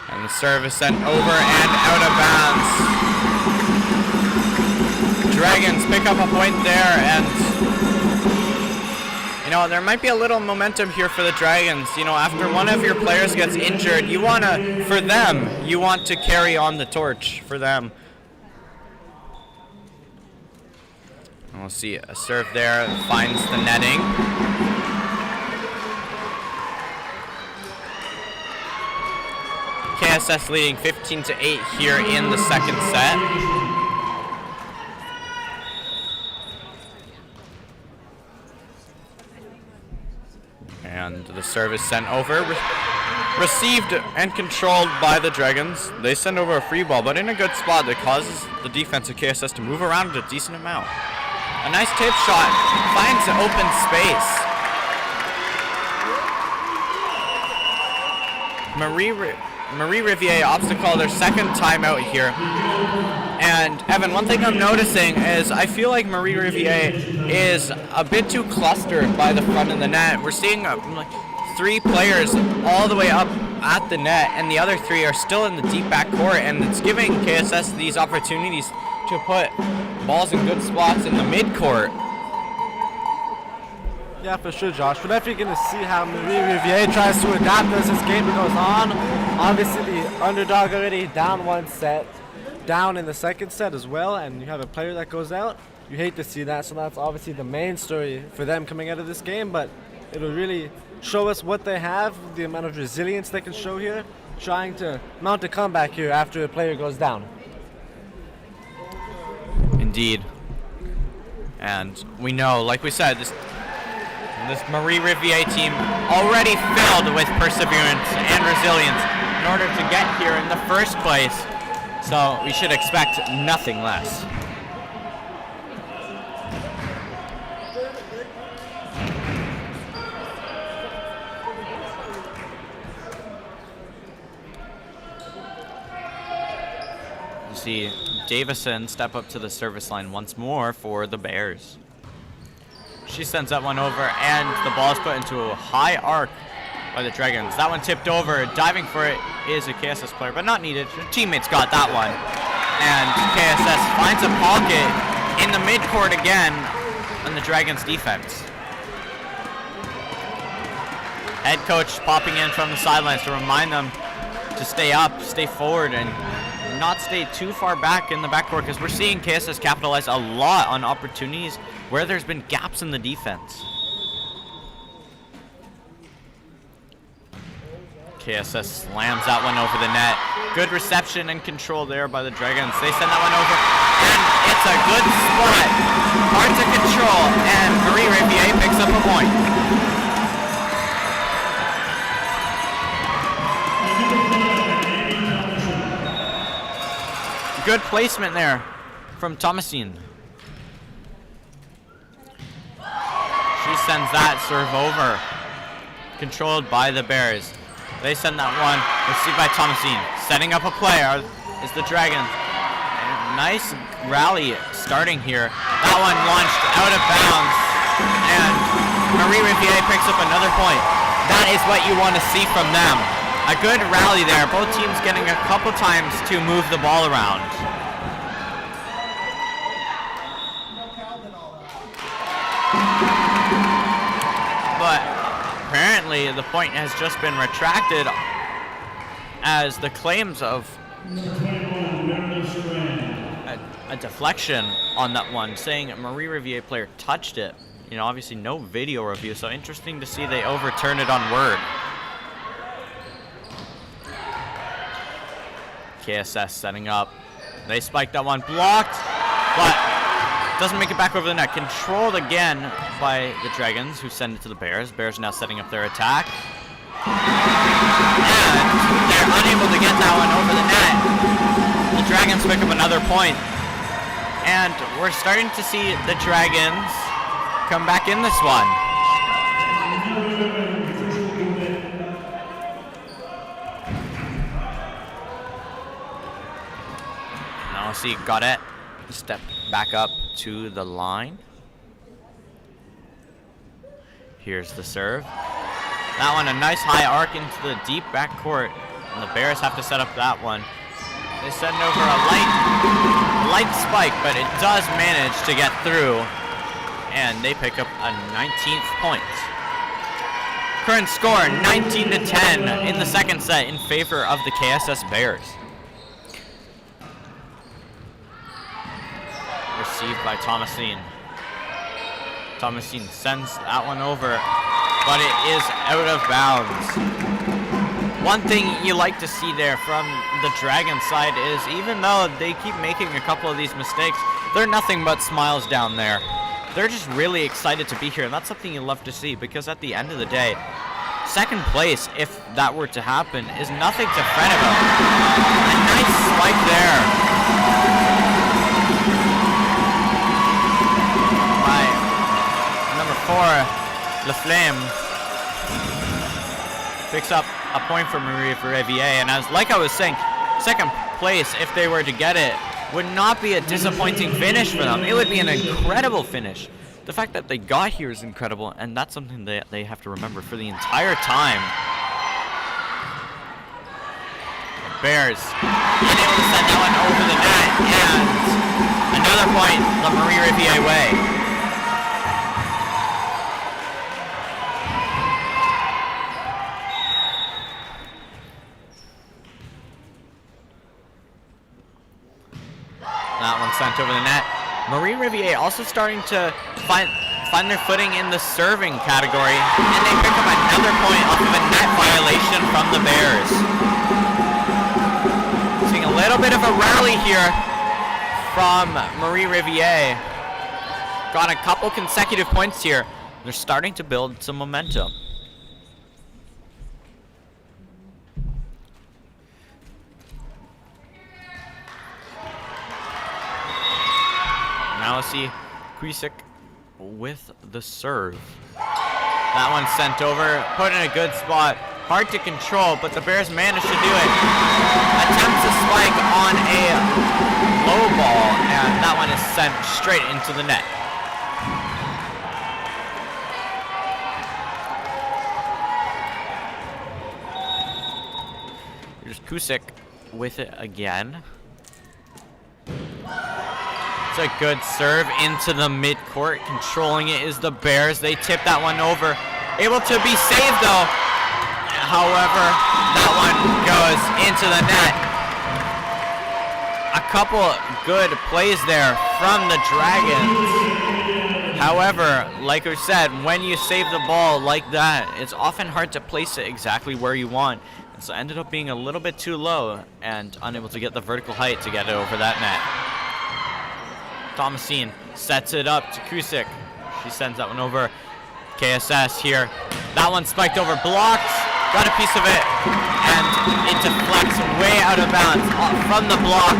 And the service sent over and out of bounds. Dragons pick up a point there, and you know, there might be a little momentum here for the Dragons. You know, after one of your players gets injured, you want to carry on the torch for them. And we'll see a serve there, finds the netting. KSS leading 15-8 here in the second set. And the service sent over, received and controlled by the Dragons. They send over a free ball, but in a good spot that causes the defense of KSS to move around a decent amount. A nice tip shot, finds an open space. Marie Riviere opts to call their second timeout here. And Evan, one thing I'm noticing is I feel like Marie Riviere is a bit too clustered by the front of the net. We're seeing like 3 players all the way up at the net, and the other 3 are still in the deep back court, and it's giving KSS these opportunities to put balls in good spots in the mid-court. Yeah, for sure, Josh. We're definitely going to see how Marie Riviere tries to adapt as this game goes on. Obviously, the underdog already down 1 set, down in the second set as well, and you have a player that goes out. You hate to see that, so that's obviously the main story for them coming out of this game, but it'll really show us what they have, the amount of resilience they can show here, trying to mount a comeback here after a player goes down. Indeed. And we know, like we said, this Marie Riviere team already filled with perseverance and resilience in order to get here in the first place. So we should expect nothing less. You see Davison step up to the service line once more for the Bears. She sends that one over, and the ball is put into a high arc by the Dragons. That one tipped over. Diving for it is a KSS player, but not needed. Her teammates got that one. And KSS finds a pocket in the midcourt again on the Dragons' defense. Head coach popping in from the sidelines to remind them to stay up, stay forward, and not stay too far back in the backcourt, because we're seeing KSS capitalize a lot on opportunities where there's been gaps in the defense. KSS slams that one over the net. Good reception and control there by the Dragons. They send that one over, and it's a good spot. Hard to control, and Marie Riviere picks up a point. Good placement there from Thomasine. She sends that serve over. Controlled by the Bears. They send that one, received by Thomasine. Setting up a play is the Dragons. Nice rally starting here. That one launched out of bounds. And Marie Riviere picks up another point. That is what you want to see from them. A good rally there. Both teams getting a couple times to move the ball around. But apparently the point has just been retracted as the claims of a deflection on that one, saying a Marie Riviere player touched it. You know, obviously no video review, so interesting to see they overturn it on word. KSS setting up. They spiked that one, blocked, but doesn't make it back over the net. Controlled again by the Dragons, who send it to the Bears. Bears now setting up their attack. And they're unable to get that one over the net. The Dragons pick up another point. And we're starting to see the Dragons come back in this one. Now see Godet step back up to the line. Here's the serve. That one, a nice high arc into the deep backcourt, and the Bears have to set up that one. They send over a light spike, but it does manage to get through, and they pick up a 19th point. Current score 19-10 in the second set in favor of the KSS Bears. Received by Thomasine. Thomasine sends that one over, but it is out of bounds. One thing you like to see there from the Dragon side is, even though they keep making a couple of these mistakes, they're nothing but smiles down there. They're just really excited to be here, and that's something you love to see, because at the end of the day, second place, if that were to happen, is nothing to fret about. A nice swipe there by number 4, La Flame. Picks up a point for Marie Riviere, and like I was saying, second place, if they were to get it, would not be a disappointing finish for them. It would be an incredible finish. The fact that they got here is incredible, and that's something that they have to remember for the entire time. Bears unable to send that one over the net, and another point the Marie Riviere way. That one sent over the net. Marie Riviere also starting to find their footing in the serving category, and they pick up another point off of a net violation from the Bears. Seeing a little bit of a rally here from Marie Riviere. Got a couple consecutive points here. They're starting to build some momentum. Now let's see Kuisik with the serve. That one sent over, put in a good spot. Hard to control, but the Bears managed to do it. Attempts a spike on a low ball, and that one is sent straight into the net. Here's Kuisik with it again. It's a good serve into the midcourt. Controlling it is the Bears. They tip that one over. Able to be saved though. However, that one goes into the net. A couple good plays there from the Dragons. However, like I said, when you save the ball like that, it's often hard to place it exactly where you want. And so ended up being a little bit too low and unable to get the vertical height to get it over that net. Thomasine sets it up to Kuisik. She sends that one over. KSS here. That one spiked over, blocked, got a piece of it, and it deflects way out of bounds from the block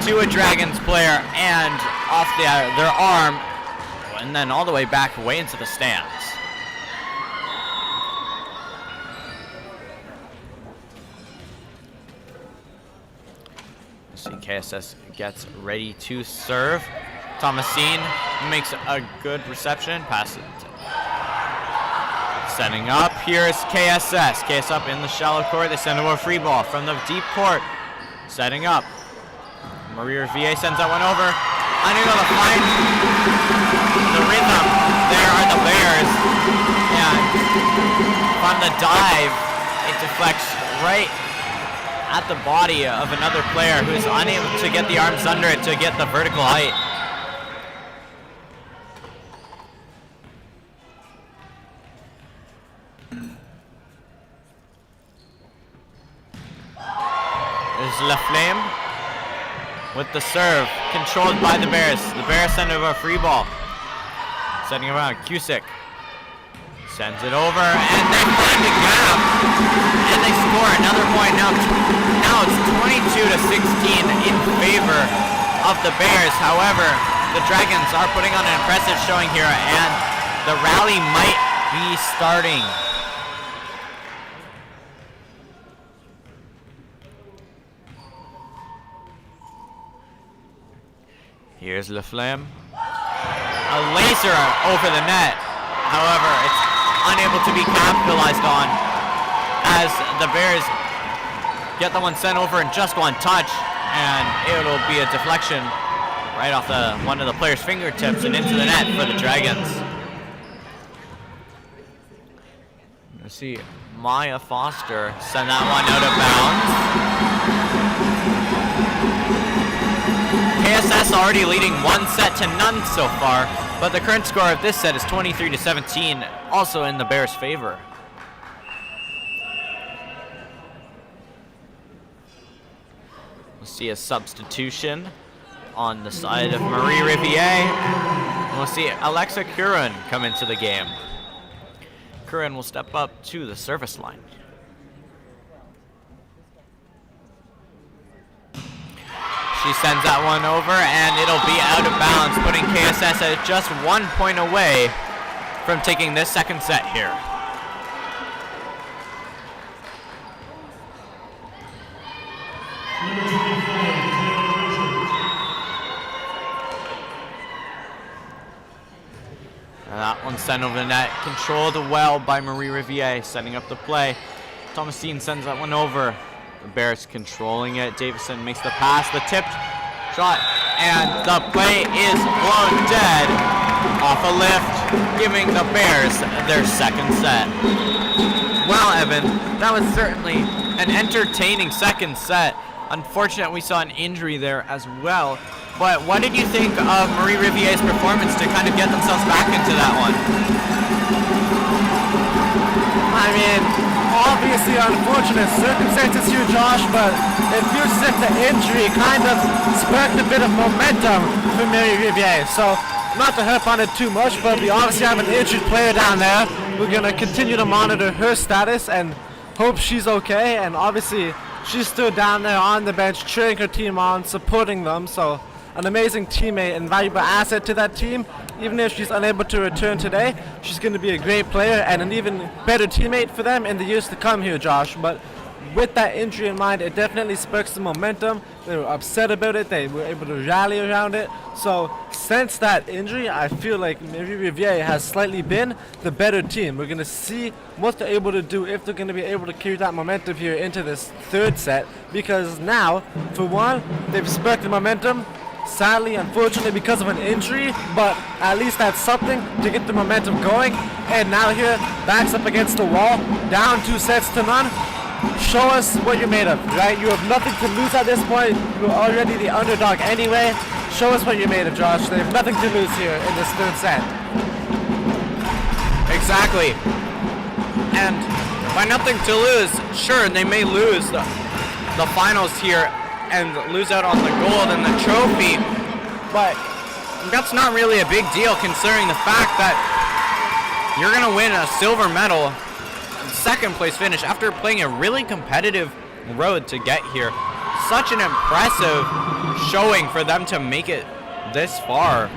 to a Dragons player and off their arm, and then all the way back way into the stands. See, KSS gets ready to serve. Thomasine makes a good reception, passes it. Setting up, here's KSS. KSS up in the shallow court. They send over a free ball from the deep court. Setting up. Marie Riviere sends that one over. Unable to find the rhythm. There are the Bears. And from the dive, it deflects right at the body of another player who is unable to get the arms under it to get the vertical height. There's Laflamme with the serve, controlled by the Bears. The Bears send over a free ball. Sending around, Cusick sends it over, and they find a gap, and they score another point. Now it's 22-16 in favor of the Bears. However, the Dragons are putting on an impressive showing here, and the rally might be starting. Here's Laflamme. A laser over the net. However, it's unable to be capitalized on as the Bears get the one sent over in just one touch, and it'll be a deflection right off one of the players' fingertips and into the net for the Dragons. Let's see, Maya Foster send that one out of bounds. KSS already leading 1-0 so far, but the current score of this set is 23-17, also in the Bears' favor. We'll see a substitution on the side of Marie Riviere, and we'll see Alexa Curran come into the game. Curran will step up to the service line. She sends that one over, and it'll be out of bounds, putting KSS at just 1 point away from taking this second set here. And that one sent over the net, controlled well by Marie Riviere, setting up the play. Thomasine sends that one over. The Bears controlling it. Davison makes the pass, the tipped shot, and the play is blown dead off a lift, giving the Bears their second set. Well, Evan, that was certainly an entertaining second set. Unfortunately, we saw an injury there as well. But what did you think of Marie Riviere's performance to kind of get themselves back into that one? I mean, obviously unfortunate circumstances here, Josh, but it feels as if the injury kind of sparked a bit of momentum for Marie Riviere. So, not to harp on it too much, but we obviously have an injured player down there. We're going to continue to monitor her status and hope she's okay. And obviously, she's still down there on the bench, cheering her team on, supporting them. So, an amazing teammate and valuable asset to that team. Even if she's unable to return today, she's going to be a great player and an even better teammate for them in the years to come here, Josh. But with that injury in mind, it definitely sparks some momentum. They were upset about it. They were able to rally around it. So since that injury, I feel like Marie Riviere has slightly been the better team. We're going to see what they're able to do, if they're going to be able to carry that momentum here into this third set. Because now, for one, they've sparked the momentum. Sadly, unfortunately, because of an injury, but at least that's something to get the momentum going. And now here, backs up against the wall, down 2-0. Show us what you're made of, right? You have nothing to lose at this point. You're already the underdog anyway. Show us what you're made of, Josh. They have nothing to lose here in this third set. Exactly. And by nothing to lose, sure, they may lose the finals here and lose out on the gold and the trophy, but that's not really a big deal considering the fact that you're going to win a silver medal, second place finish after playing a really competitive road to get here. Such an impressive showing for them to make it this far.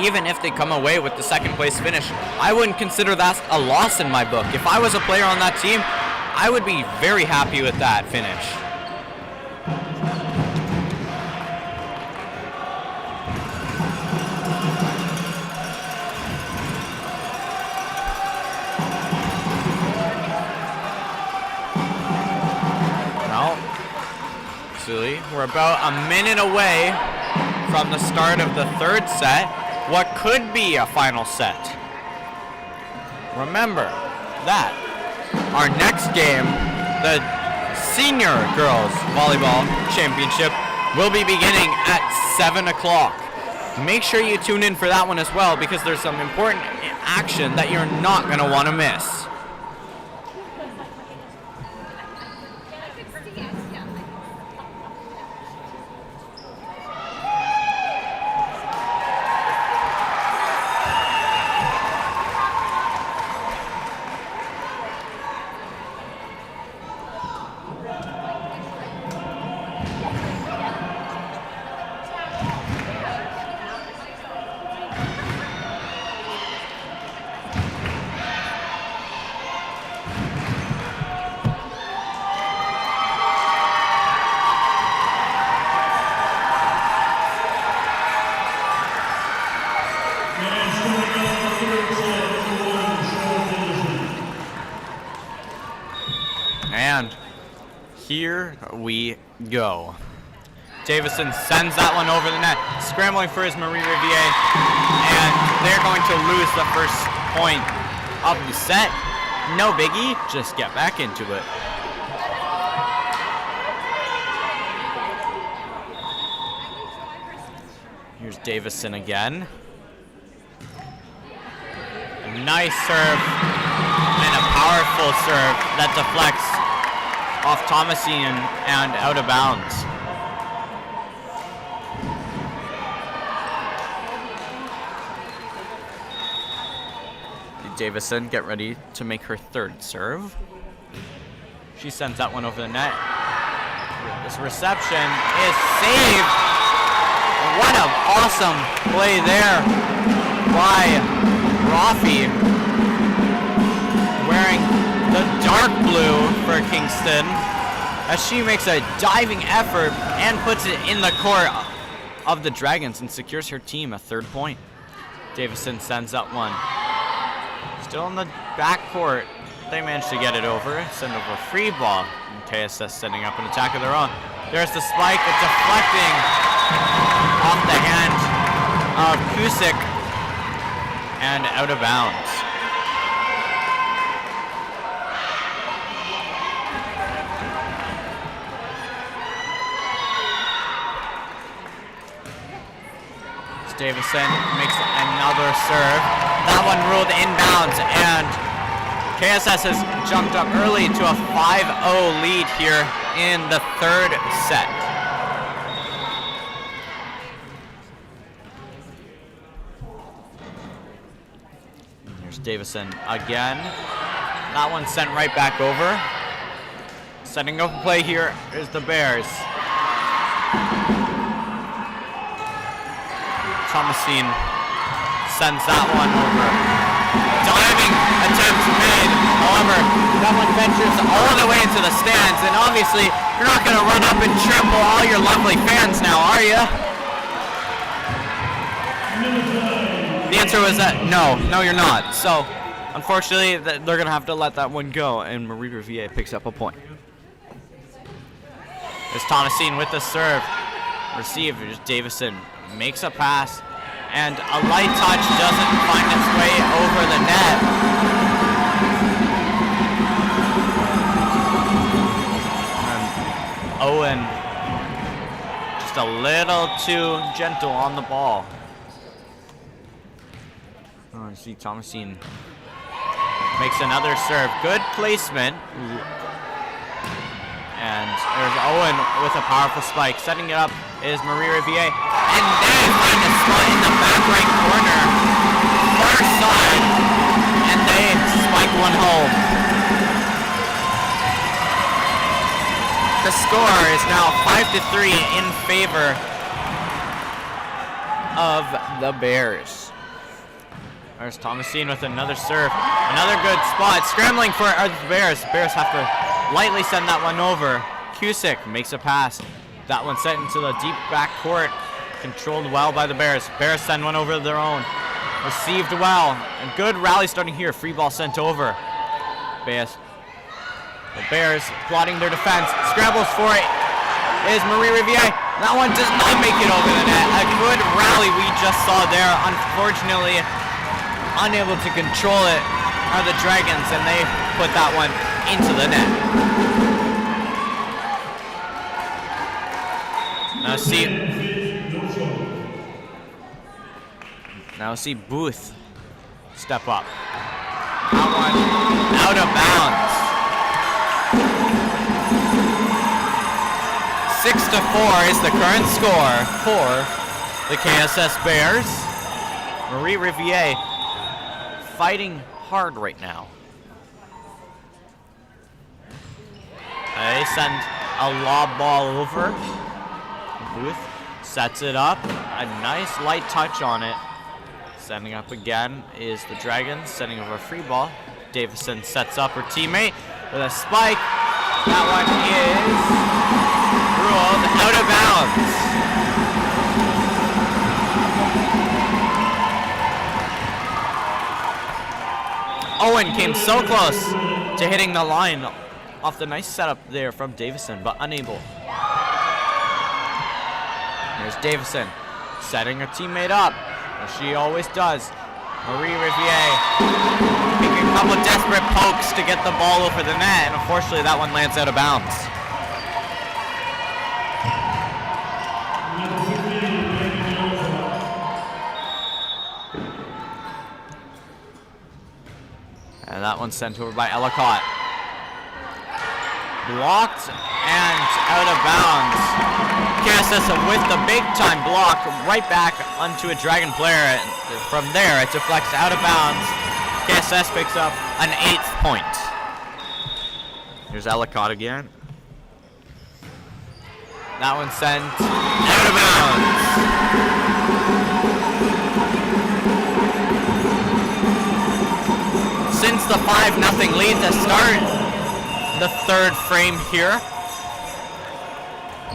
Even if they come away with the second place finish, I wouldn't consider that a loss in my book. If I was a player on that team, I would be very happy with that finish. We're about a minute away from the start of the third set. What could be a final set? Remember that our next game, the Senior Girls Volleyball Championship will be beginning at 7 o'clock. Make sure you tune in for that one as well, because there's some important action that you're not going to want to miss. And here we go. Davison sends that one over the net, scrambling for his Marie Riviere, and they're going to lose the first point of the set. No biggie, just get back into it. Here's Davison again. A nice serve and a powerful serve that deflects off Thomasine and out of bounds. Davison get ready to make her third serve. She sends that one over the net. This reception is saved. What an awesome play there by Rafi, wearing the dark blue for Kingston, as she makes a diving effort and puts it in the court of the Dragons and secures her team a third point. Davison sends that one. Still in the backcourt, they managed to get it over, send over a free ball. And KSS setting up an attack of their own. There's the spike, it's deflecting off the hand of Kusik and out of bounds. Davison makes another serve. That one ruled inbounds, and KSS has jumped up early to a 5-0 lead here in the third set. Here's Davison again. That one sent right back over. Setting up a play here is the Bears. Thomasine sends that one over. Diving attempt made. However, that one ventures all the way into the stands, and obviously you're not going to run up and trample all your lovely fans now, are you? The answer was that no, you're not. So, unfortunately, they're going to have to let that one go, and Marie Riviere picks up a point. There's Thomasine with the serve. Received. There's Davison. Makes a pass, and a light touch doesn't find its way over the net. And Owen just a little too gentle on the ball. Oh, I see Thomasine makes another serve. Good placement. And there's Owen with a powerful spike. Setting it up is Marie Riviere. And they find a spot in the back right corner. Far side. And they spike one home. The score is now 5-3 in favor of the Bears. There's Thomasine with another serve. Another good spot. Scrambling for the Bears. The Bears have to lightly send that one over. Kusik makes a pass. That one sent into the deep back court. Controlled well by the Bears. Bears send one over their own. Received well. A good rally starting here. Free ball sent over. The Bears plotting their defense. Scrambles for it is Marie Riviere. That one does not make it over the net. A good rally we just saw there. Unfortunately, unable to control it are the Dragons, and they put that one into the net. Now see Booth step up. That one out of bounds. 6-4 is the current score for the KSS Bears. Marie Riviere fighting hard right now. They send a lob ball over. Booth sets it up. A nice light touch on it. Sending up again is the Dragons, sending over a free ball. Davison sets up her teammate with a spike. That one is ruled out of bounds. Owen came so close to hitting the line off the nice setup there from Davison, but unable. There's Davison setting her teammate up, as she always does. Marie Riviere making a couple desperate pokes to get the ball over the net, and unfortunately that one lands out of bounds. And that one's sent over by Ellicott. Blocked and out of bounds. KSS with the big time block right back onto a Dragon player. From there, it deflects out of bounds. KSS picks up an 8th point. Here's Ellicott again. That one sent out of bounds. Since the 5-0 lead to start the third frame here,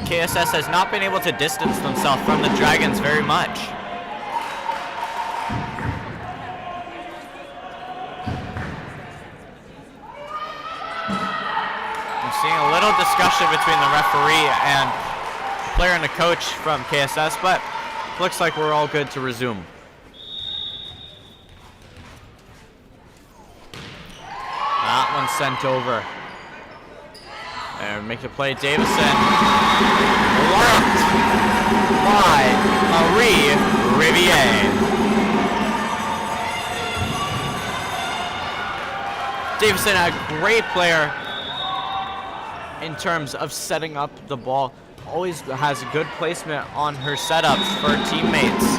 KSS has not been able to distance themselves from the Dragons very much. I'm seeing a little discussion between the referee and the player and the coach from KSS, but looks like we're all good to resume. That one's sent over. And make the play, Davison. Blocked by Marie Riviere. Davison, a great player in terms of setting up the ball. Always has a good placement on her setups for her teammates.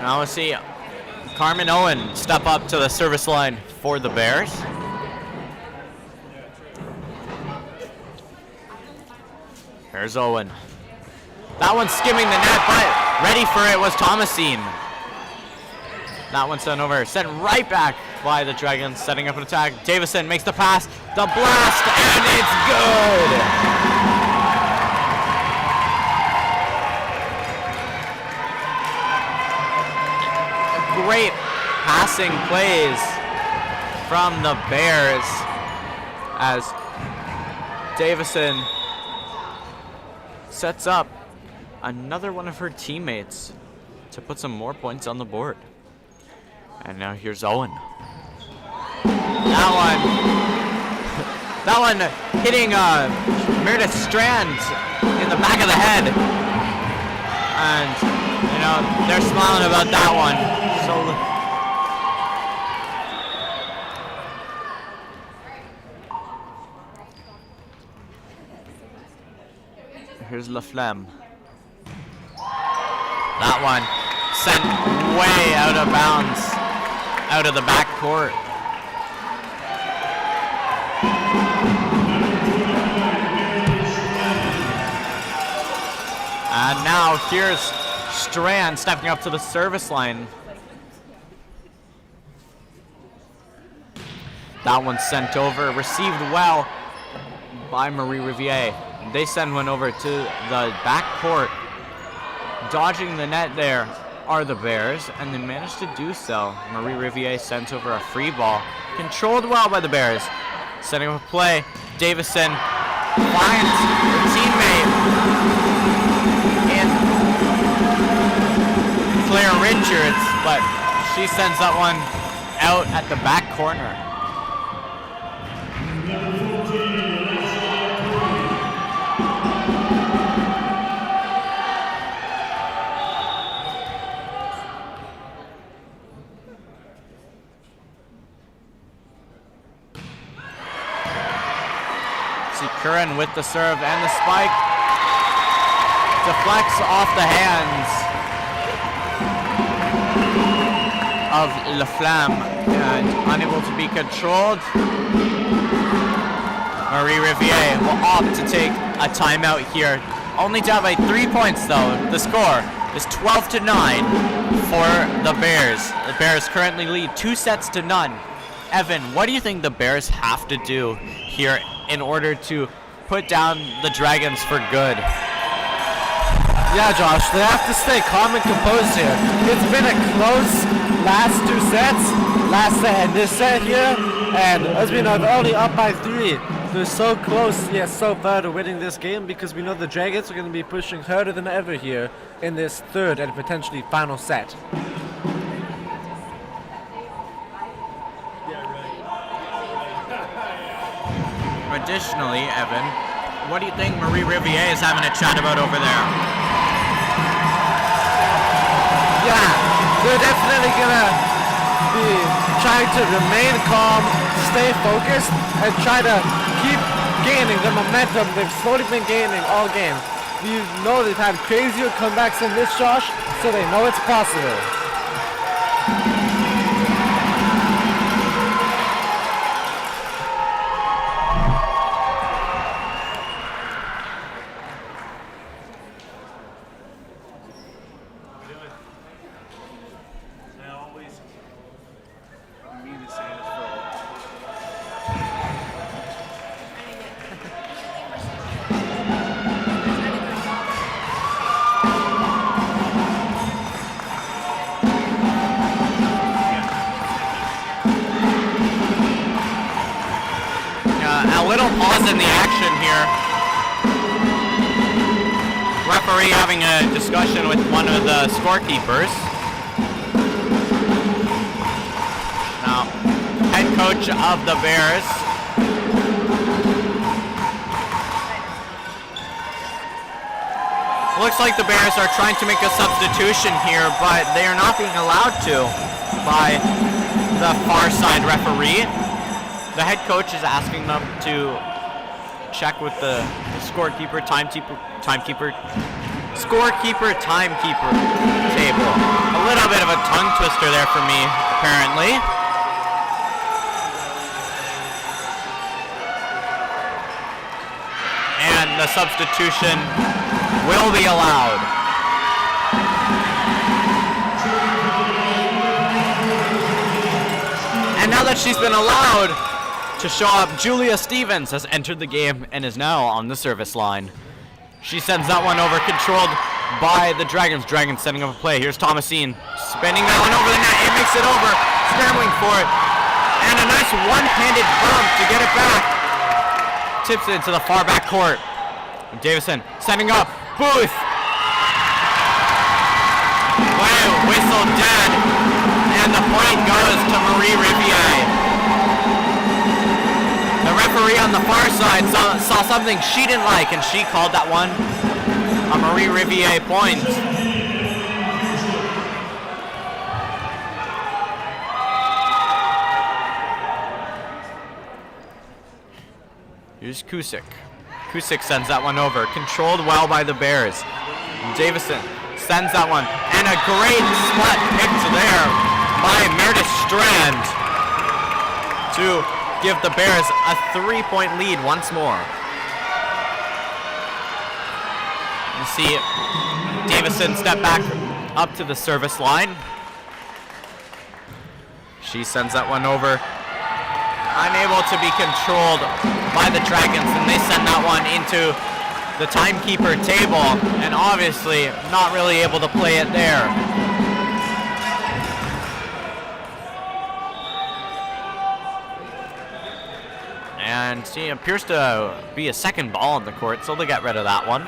Now we'll see Carmen Owen step up to the service line for the Bears. Here's Owen. That one's skimming the net, but ready for it was Thomasine. That one sent over, sent right back by the Dragons, setting up an attack. Davison makes the pass, the blast, and it's good! Great passing plays from the Bears as Davison sets up another one of her teammates to put some more points on the board. And now here's Owen. That one hitting Meredith Strand in the back of the head. And, you know, they're smiling about that one. Here's LaFlemme. That one sent way out of bounds, out of the back court. And now here's Strand stepping up to the service line. That one sent over, received well by Marie Riviere. They send one over to the back court. Dodging the net there are the Bears, and they managed to do so. Marie Riviere sent over a free ball. Controlled well by the Bears. Setting up a play. Davison finds her teammate in Claire Richards, but She sends that one out at the back corner. Number 14, See Curran with the serve and the spike. Deflects off the hands of La Flamme and unable to be controlled. Marie Riviere will opt to take a timeout here. Only down by 3 points though. The score is 12-9 for the Bears. The Bears currently lead 2-0. Evan, what do you think the Bears have to do here in order to put down the Dragons for good? Yeah, Josh, they have to stay calm and composed here. It's been a close last 2 sets, last set and this set here, and as we know, they're only up by 3. They're so close yet so far to winning this game because we know the Dragons are going to be pushing harder than ever here in this third and potentially final set. Additionally, Evan, what do you think Marie Riviere is having a chat about over there? Yeah, they're definitely gonna be trying to remain calm, stay focused, and try to keep gaining the momentum they've slowly been gaining all game. You know they've had crazier comebacks than this, Josh, so they know it's possible. A little pause in the action here. Referee having a discussion with one of the scorekeepers. Now, head coach of the Bears. Looks like the Bears are trying to make a substitution here, but they are not being allowed to by the far side referee. The head coach is asking them to check with the scorekeeper, timekeeper table. A little bit of a tongue twister there for me, apparently. And the substitution will be allowed. And now that she's been allowed to show up, Julia Stevens has entered the game and is now on the service line. She sends that one over, controlled by the Dragons. Dragons setting up a play. Here's Thomasine spinning that one over the net. It makes it over, scrambling for it. And a nice one-handed bump to get it back. Tips it into the far back court. Davison setting up. Booth. Wow, whistle dead. And the point goes to Marie Riviere. The referee on the far side saw something she didn't like, and she called that one a Marie Riviere point. Here's Kusick. Kusick sends that one over, controlled well by the Bears. Davison sends that one, and a great spot picked there by Meredith Strand to give the Bears a 3-point lead once more. You see Davison step back up to the service line. She sends that one over. Unable to be controlled by the Dragons, and they send that one into the timekeeper table, and obviously not really able to play it there. And see, it appears to be a second ball on the court, so they'll get rid of that one.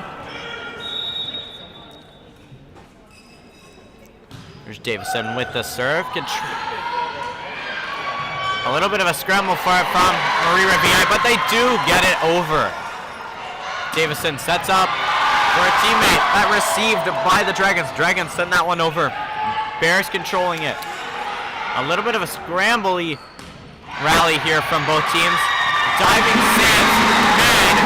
Here's Davison with the serve. A little bit of a scramble for it from Marie Riviere, but they do get it over. Davison sets up for a teammate. That received by the Dragons. Dragons send that one over. Bears controlling it. A little bit of a scrambly rally here from both teams. Diving Sands, and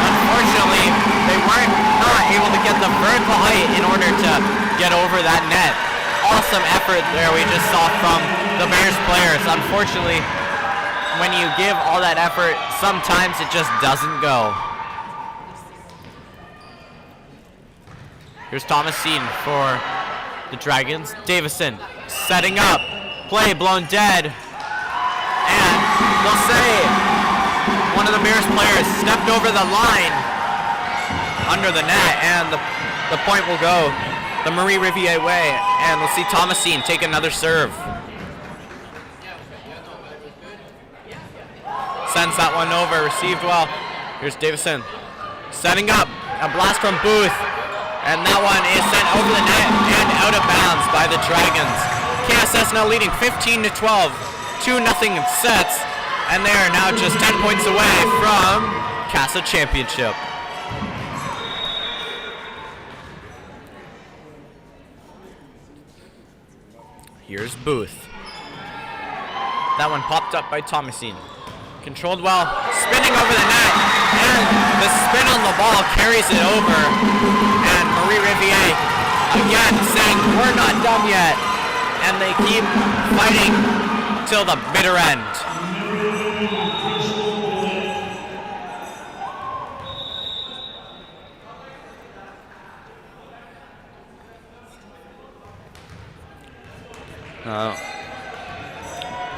unfortunately, they weren't not able to get the vertical height in order to get over that net. Awesome effort there we just saw from the Bears players. Unfortunately, when you give all that effort, sometimes it just doesn't go. Here's Thomasine for the Dragons. Davison setting up. Play blown dead. And they'll say one of the Bears players stepped over the line under the net, and the point will go the Marie Riviere way, and we'll see Thomasine take another serve. Sends that one over, received well. Here's Davison setting up, a blast from Booth, and that one is sent over the net and out of bounds by the Dragons. KSS now leading 15-12, 2-0 sets, and they are now just 10 points away from KASSAA Championship. Here's Booth. That one popped up by Thomasine. Controlled well, spinning over the net, and the spin on the ball carries it over. And Marie Riviere again saying, we're not done yet. And they keep fighting till the bitter end.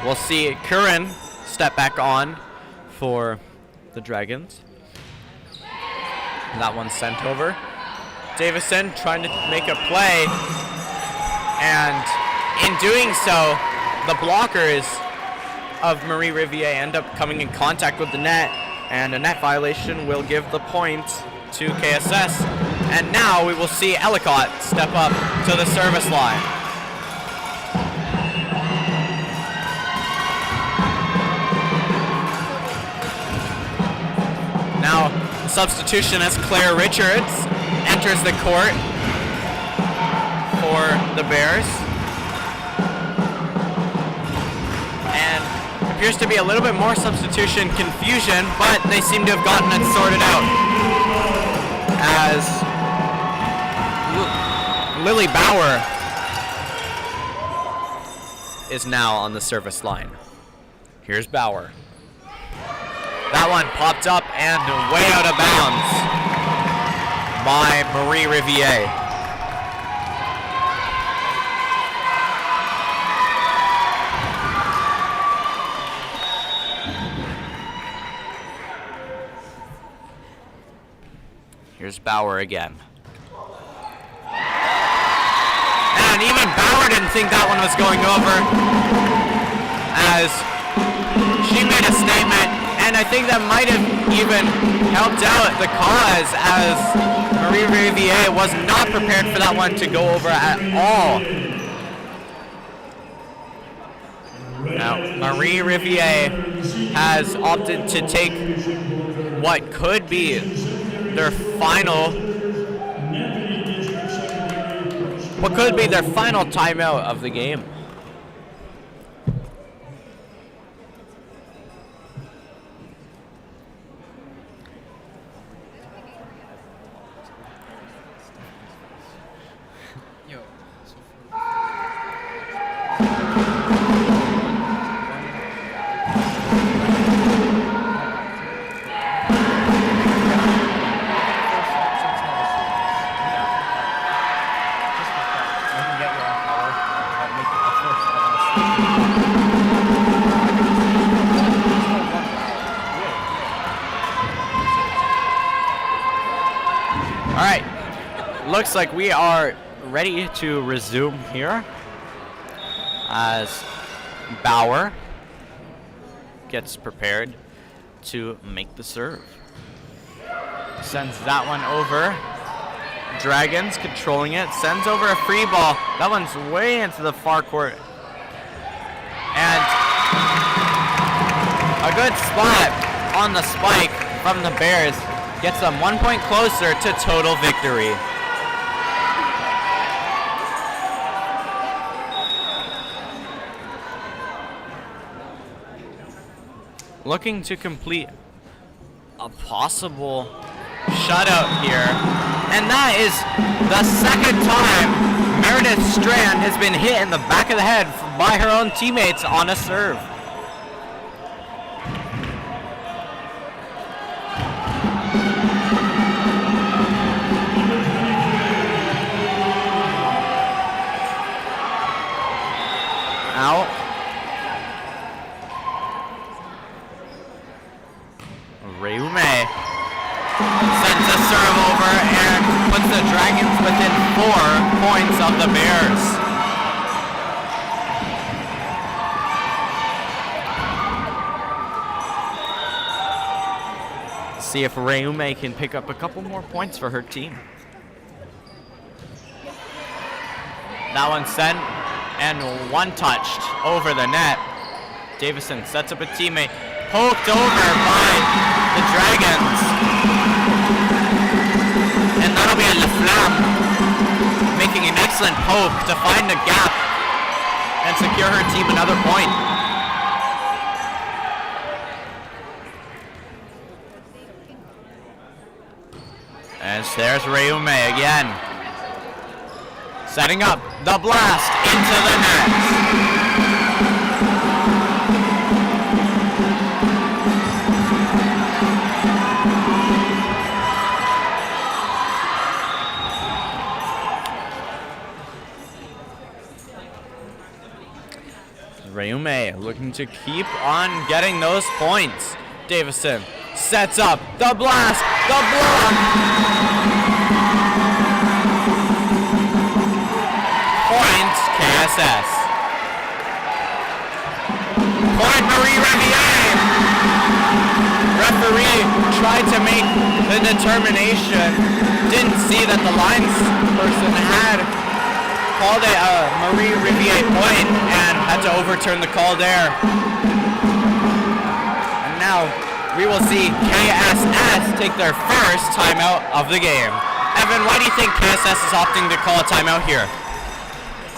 We'll see Curran step back on for the Dragons. That one's sent over. Davison trying to make a play, and in doing so, the blockers of Marie Riviere end up coming in contact with the net, and a net violation will give the point to KSS. And now we will see Ellicott step up to the service line. Now, substitution as Claire Richards enters the court for the Bears. And appears to be a little bit more substitution confusion, but they seem to have gotten it sorted out. As Lily Bauer is now on the service line. Here's Bauer. That one popped up and way out of bounds by Marie Riviere. Here's Bauer again. And even Bauer didn't think that one was going over, as she made a statement. And I think that might have even helped out the cause, as Marie Riviere was not prepared for that one to go over at all. Now, Marie Riviere has opted to take what could be their final timeout of the game. Looks like we are ready to resume here, as Bauer gets prepared to make the serve. Sends that one over. Dragons controlling it, sends over a free ball. That one's way into the far court. And a good spot on the spike from the Bears gets them 1 point closer to total victory. Looking to complete a possible shutout here. And that is the second time Meredith Strand has been hit in the back of the head by her own teammates on a serve. Out. Reume sends a serve over and puts the Dragons within 4 points of the Bears. See if Reume can pick up a couple more points for her team. That one sent and one touched over the net. Davison sets up a teammate, poked over by the Dragons. And that'll be a LaFlamme making an excellent poke to find the gap and secure her team another point. And there's Reume again. Setting up the blast into the net. Reume looking to keep on getting those points. Davison sets up the blast, the block. Points KSS. Point Marie Riviere. Referee tried to make the determination. Didn't see that the lines person had called it a Marie Riviere point and had to overturn the call there. And now we will see KSS take their first timeout of the game. Evan, why do you think KSS is opting to call a timeout here?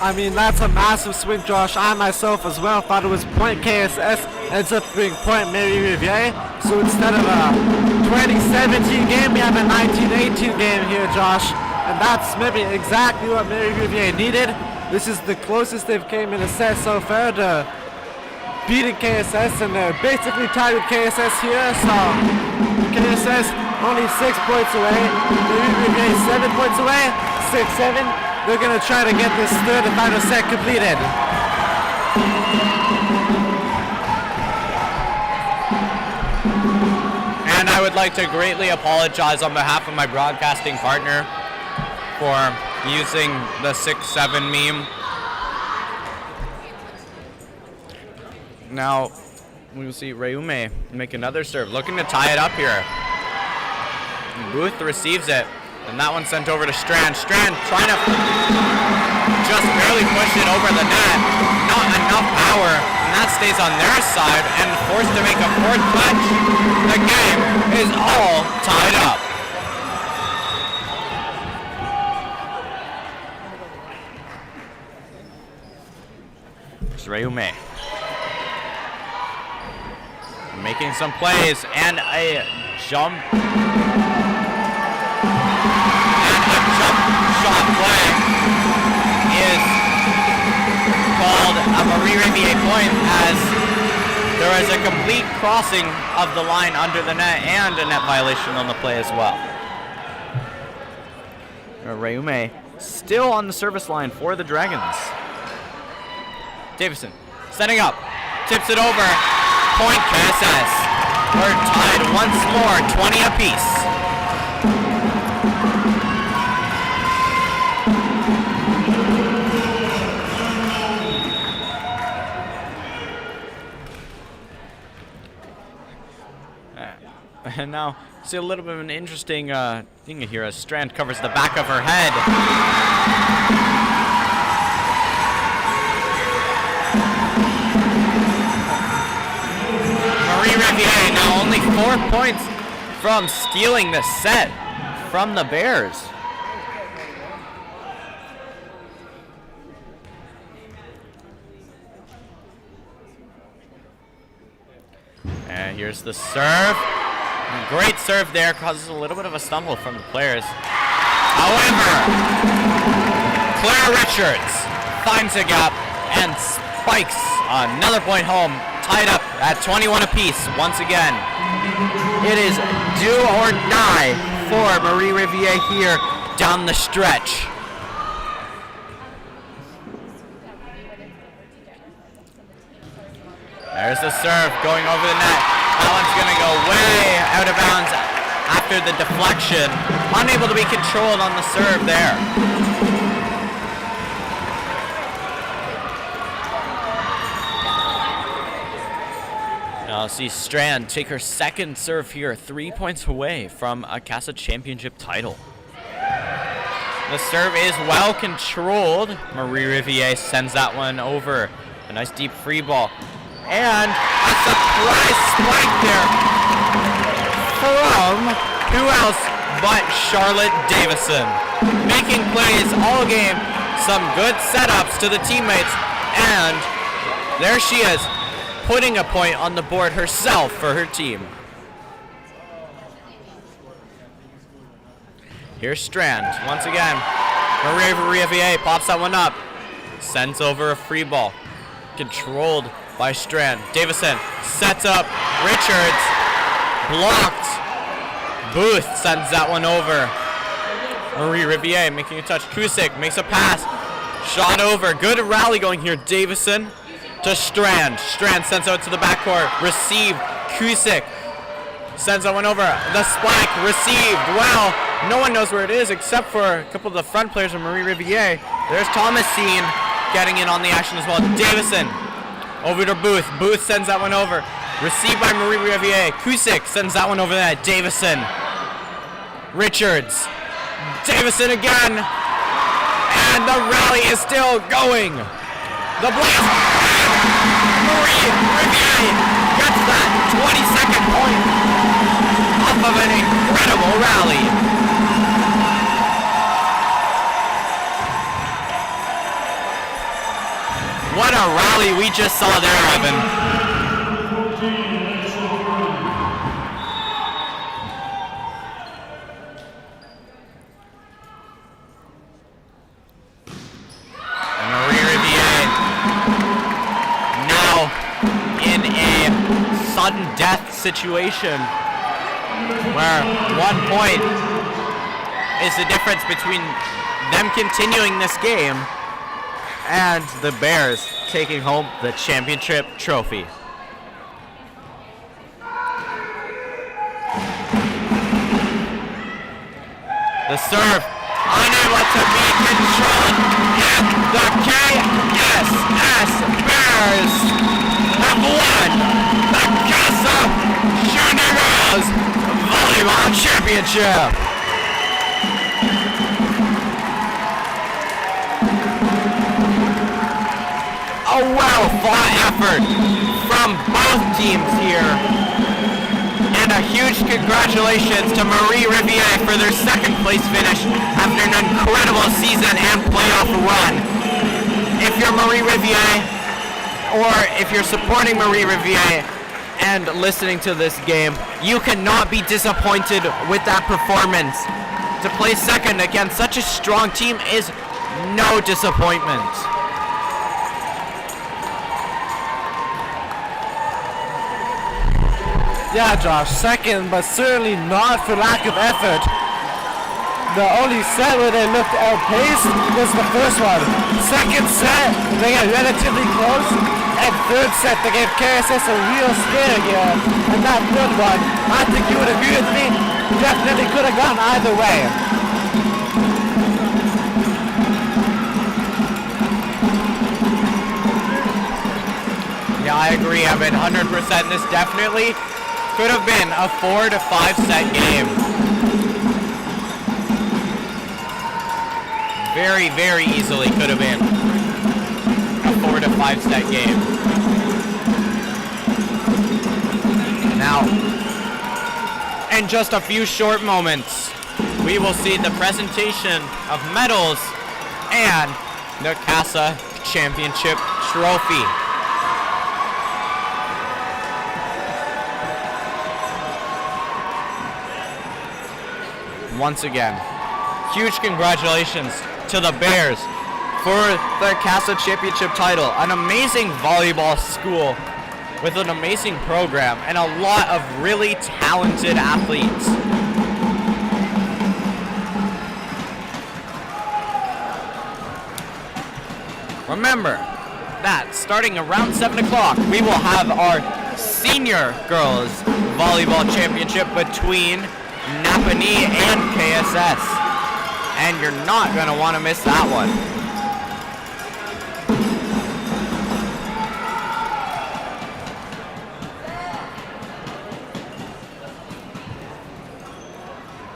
I mean, that's a massive swing, Josh. I myself as well thought it was point KSS, ends up being point Marie Riviere. So instead of a 2017 game, we have a 1918 game here, Josh. And that's maybe exactly what Marie Riviere needed. This is the closest they've came in a set so far to beating KSS, and they're basically tied with KSS here. So KSS only 6 points away. Marie Riviere 7 points away. 6-7. They're gonna try to get this third and final set completed. And I would like to greatly apologize on behalf of my broadcasting partner for using the 6-7 meme. Now we will see Reume make another serve, looking to tie it up here. Booth receives it, and that one sent over to Strand. Strand trying to just barely push it over the net. Not enough power, and that stays on their side, and forced to make a fourth clutch. The game is all tied up. Reume making some plays, and a jump shot play is called a Marie Riviere point, as there is a complete crossing of the line under the net and a net violation on the play as well. Reume still on the service line for the Dragons. Davison setting up, tips it over, point KSS. We're tied once more, 20 apiece. And now see a little bit of an interesting thing here as Strand covers the back of her head. Marie Riviere now only 4 points from stealing the set from the Bears. And here's the serve. Great serve there, causes a little bit of a stumble from the players. However, Claire Richards finds a gap and spikes another point home, tied up at 21 apiece once again. It is do or die for Marie Riviere here down the stretch. There's the serve going over the net. That one's going to go way out of bounds after the deflection. Unable to be controlled on the serve there. Now see Strand take her second serve here, 3 points away from a KASSAA championship title. The serve is well controlled. Marie Riviere sends that one over. A nice deep free ball. And a surprise spike there from who else but Charlotte Davison. Making plays all game, some good setups to the teammates, and there she is, putting a point on the board herself for her team. Here's Strand once again. Marie Riviere pops that one up, sends over a free ball, controlled by Strand. Davison sets up Richards, blocked. Booth sends that one over. Marie Riviere making a touch. Kusick makes a pass. Shot over. Good rally going here. Davison to Strand. Strand sends out to the backcourt. Received. Kusick sends that one over. The spike received. Well, no one knows where it is except for a couple of the front players of Marie Riviere. There's Thomasine getting in on the action as well. Davison over to Booth. Booth sends that one over. Received by Marie Riviere. Kusick sends that one over there. Davison. Richards. Davison again. And the rally is still going. The blast. Marie Riviere gets that 22nd point off of an incredible rally. What a rally we just saw there, Evan. And Marie Riviere now in a sudden death situation where 1 point is the difference between them continuing this game and the Bears taking home the championship trophy. The serve unable to be controlled, and the KSS Bears have won the KASSAA Junior Girls Volleyball Championship. A well-fought effort from both teams here. And a huge congratulations to Marie Riviere for their second place finish after an incredible season and playoff run. If you're Marie Riviere, or if you're supporting Marie Riviere and listening to this game, you cannot be disappointed with that performance. To play second against such a strong team is no disappointment. Yeah, Josh, second, but certainly not for lack of effort. The only set where they looked outpaced was the first one. Second set, they got relatively close. And third set, they gave KSS a real scare here. And that third one, I think you would agree with me, definitely could have gone either way. Yeah, I agree, Evan, 100%. This definitely could have been a 4 to 5 set game. Very, very easily could have been a 4 to 5 set game. Now, in just a few short moments, we will see the presentation of medals and the KASSAA Championship Trophy. Once again, huge congratulations to the Bears for the KASSAA Championship title. An amazing volleyball school with an amazing program and a lot of really talented athletes. Remember that starting around 7 o'clock, we will have our senior girls volleyball championship between Napanee and KSS. And you're not going to want to miss that one.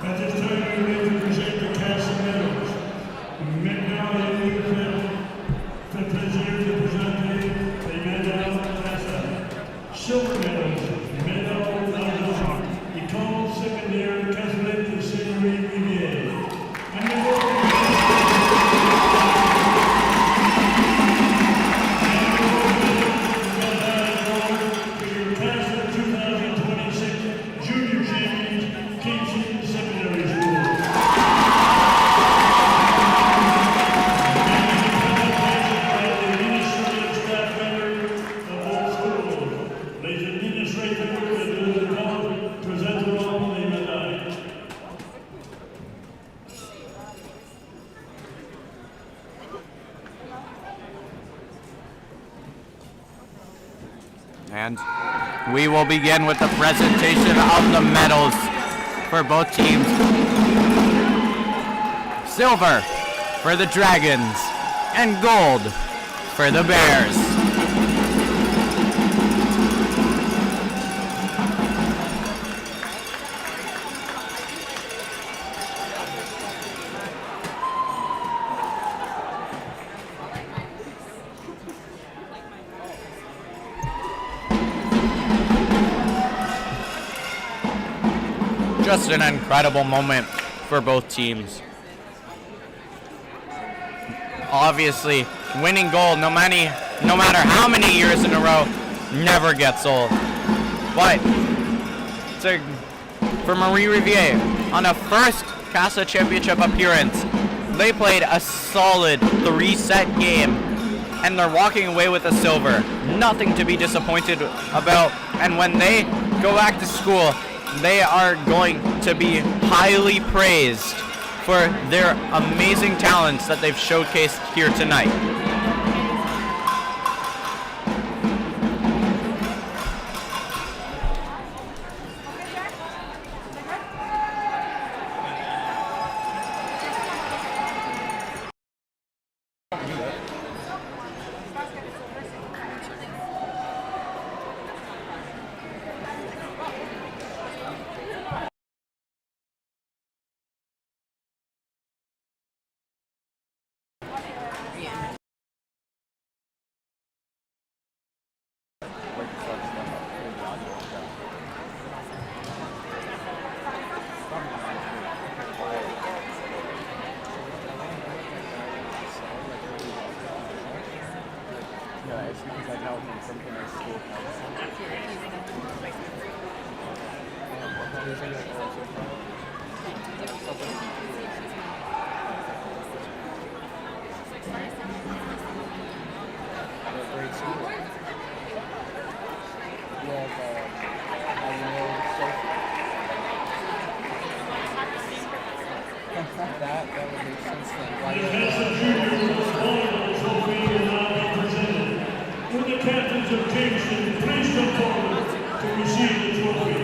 At this time, we're ready to present the KASSAA medals. Now, the president to present the medal KASSAA. Silver medals, medal of Ecole Secondaire Catholique de Saint-Marie-Rivière. And the gold for your KASSAA 2026 Junior Champions Kingston Secondary School. And we will begin with the presentation of the medals for both teams. Silver for the Dragons and gold for the Bears. Just an incredible moment for both teams. Obviously, winning gold, no matter how many years in a row, never gets old. But for Marie-Riviere, on a first KASSAA Championship appearance, they played a solid 3-set game, and they're walking away with a silver. Nothing to be disappointed about. And when they go back to school, they are going to be highly praised for their amazing talents that they've showcased here tonight. Would the captains of Kingston please come forward to receive the trophy?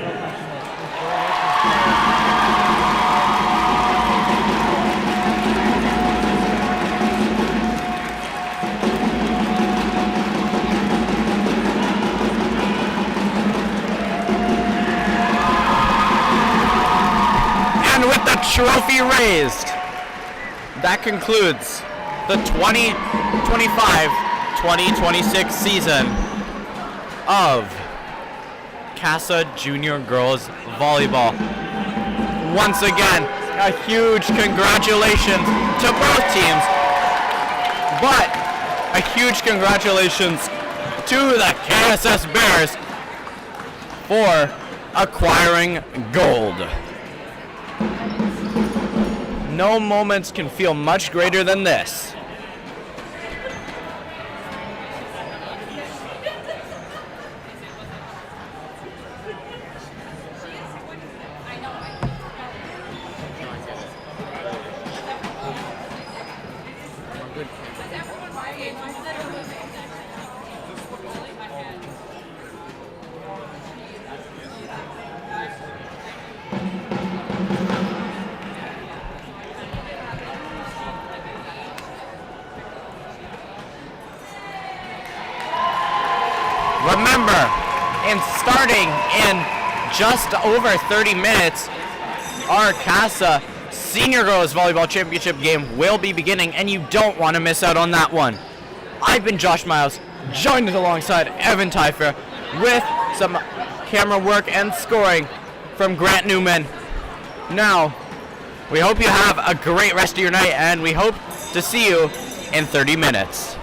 trophy raised. That concludes the 2025-2026 season of KASSAA Junior Girls Volleyball. Once again, a huge congratulations to both teams, but a huge congratulations to the KSS Bears for acquiring gold. No moments can feel much greater than this. Remember, starting in just over 30 minutes, our KASSAA Senior Girls Volleyball Championship game will be beginning, and you don't want to miss out on that one. I've been Josh Miles, joined alongside Evan Teifer with some camera work and scoring from Grant Newman. Now, we hope you have a great rest of your night, and we hope to see you in 30 minutes.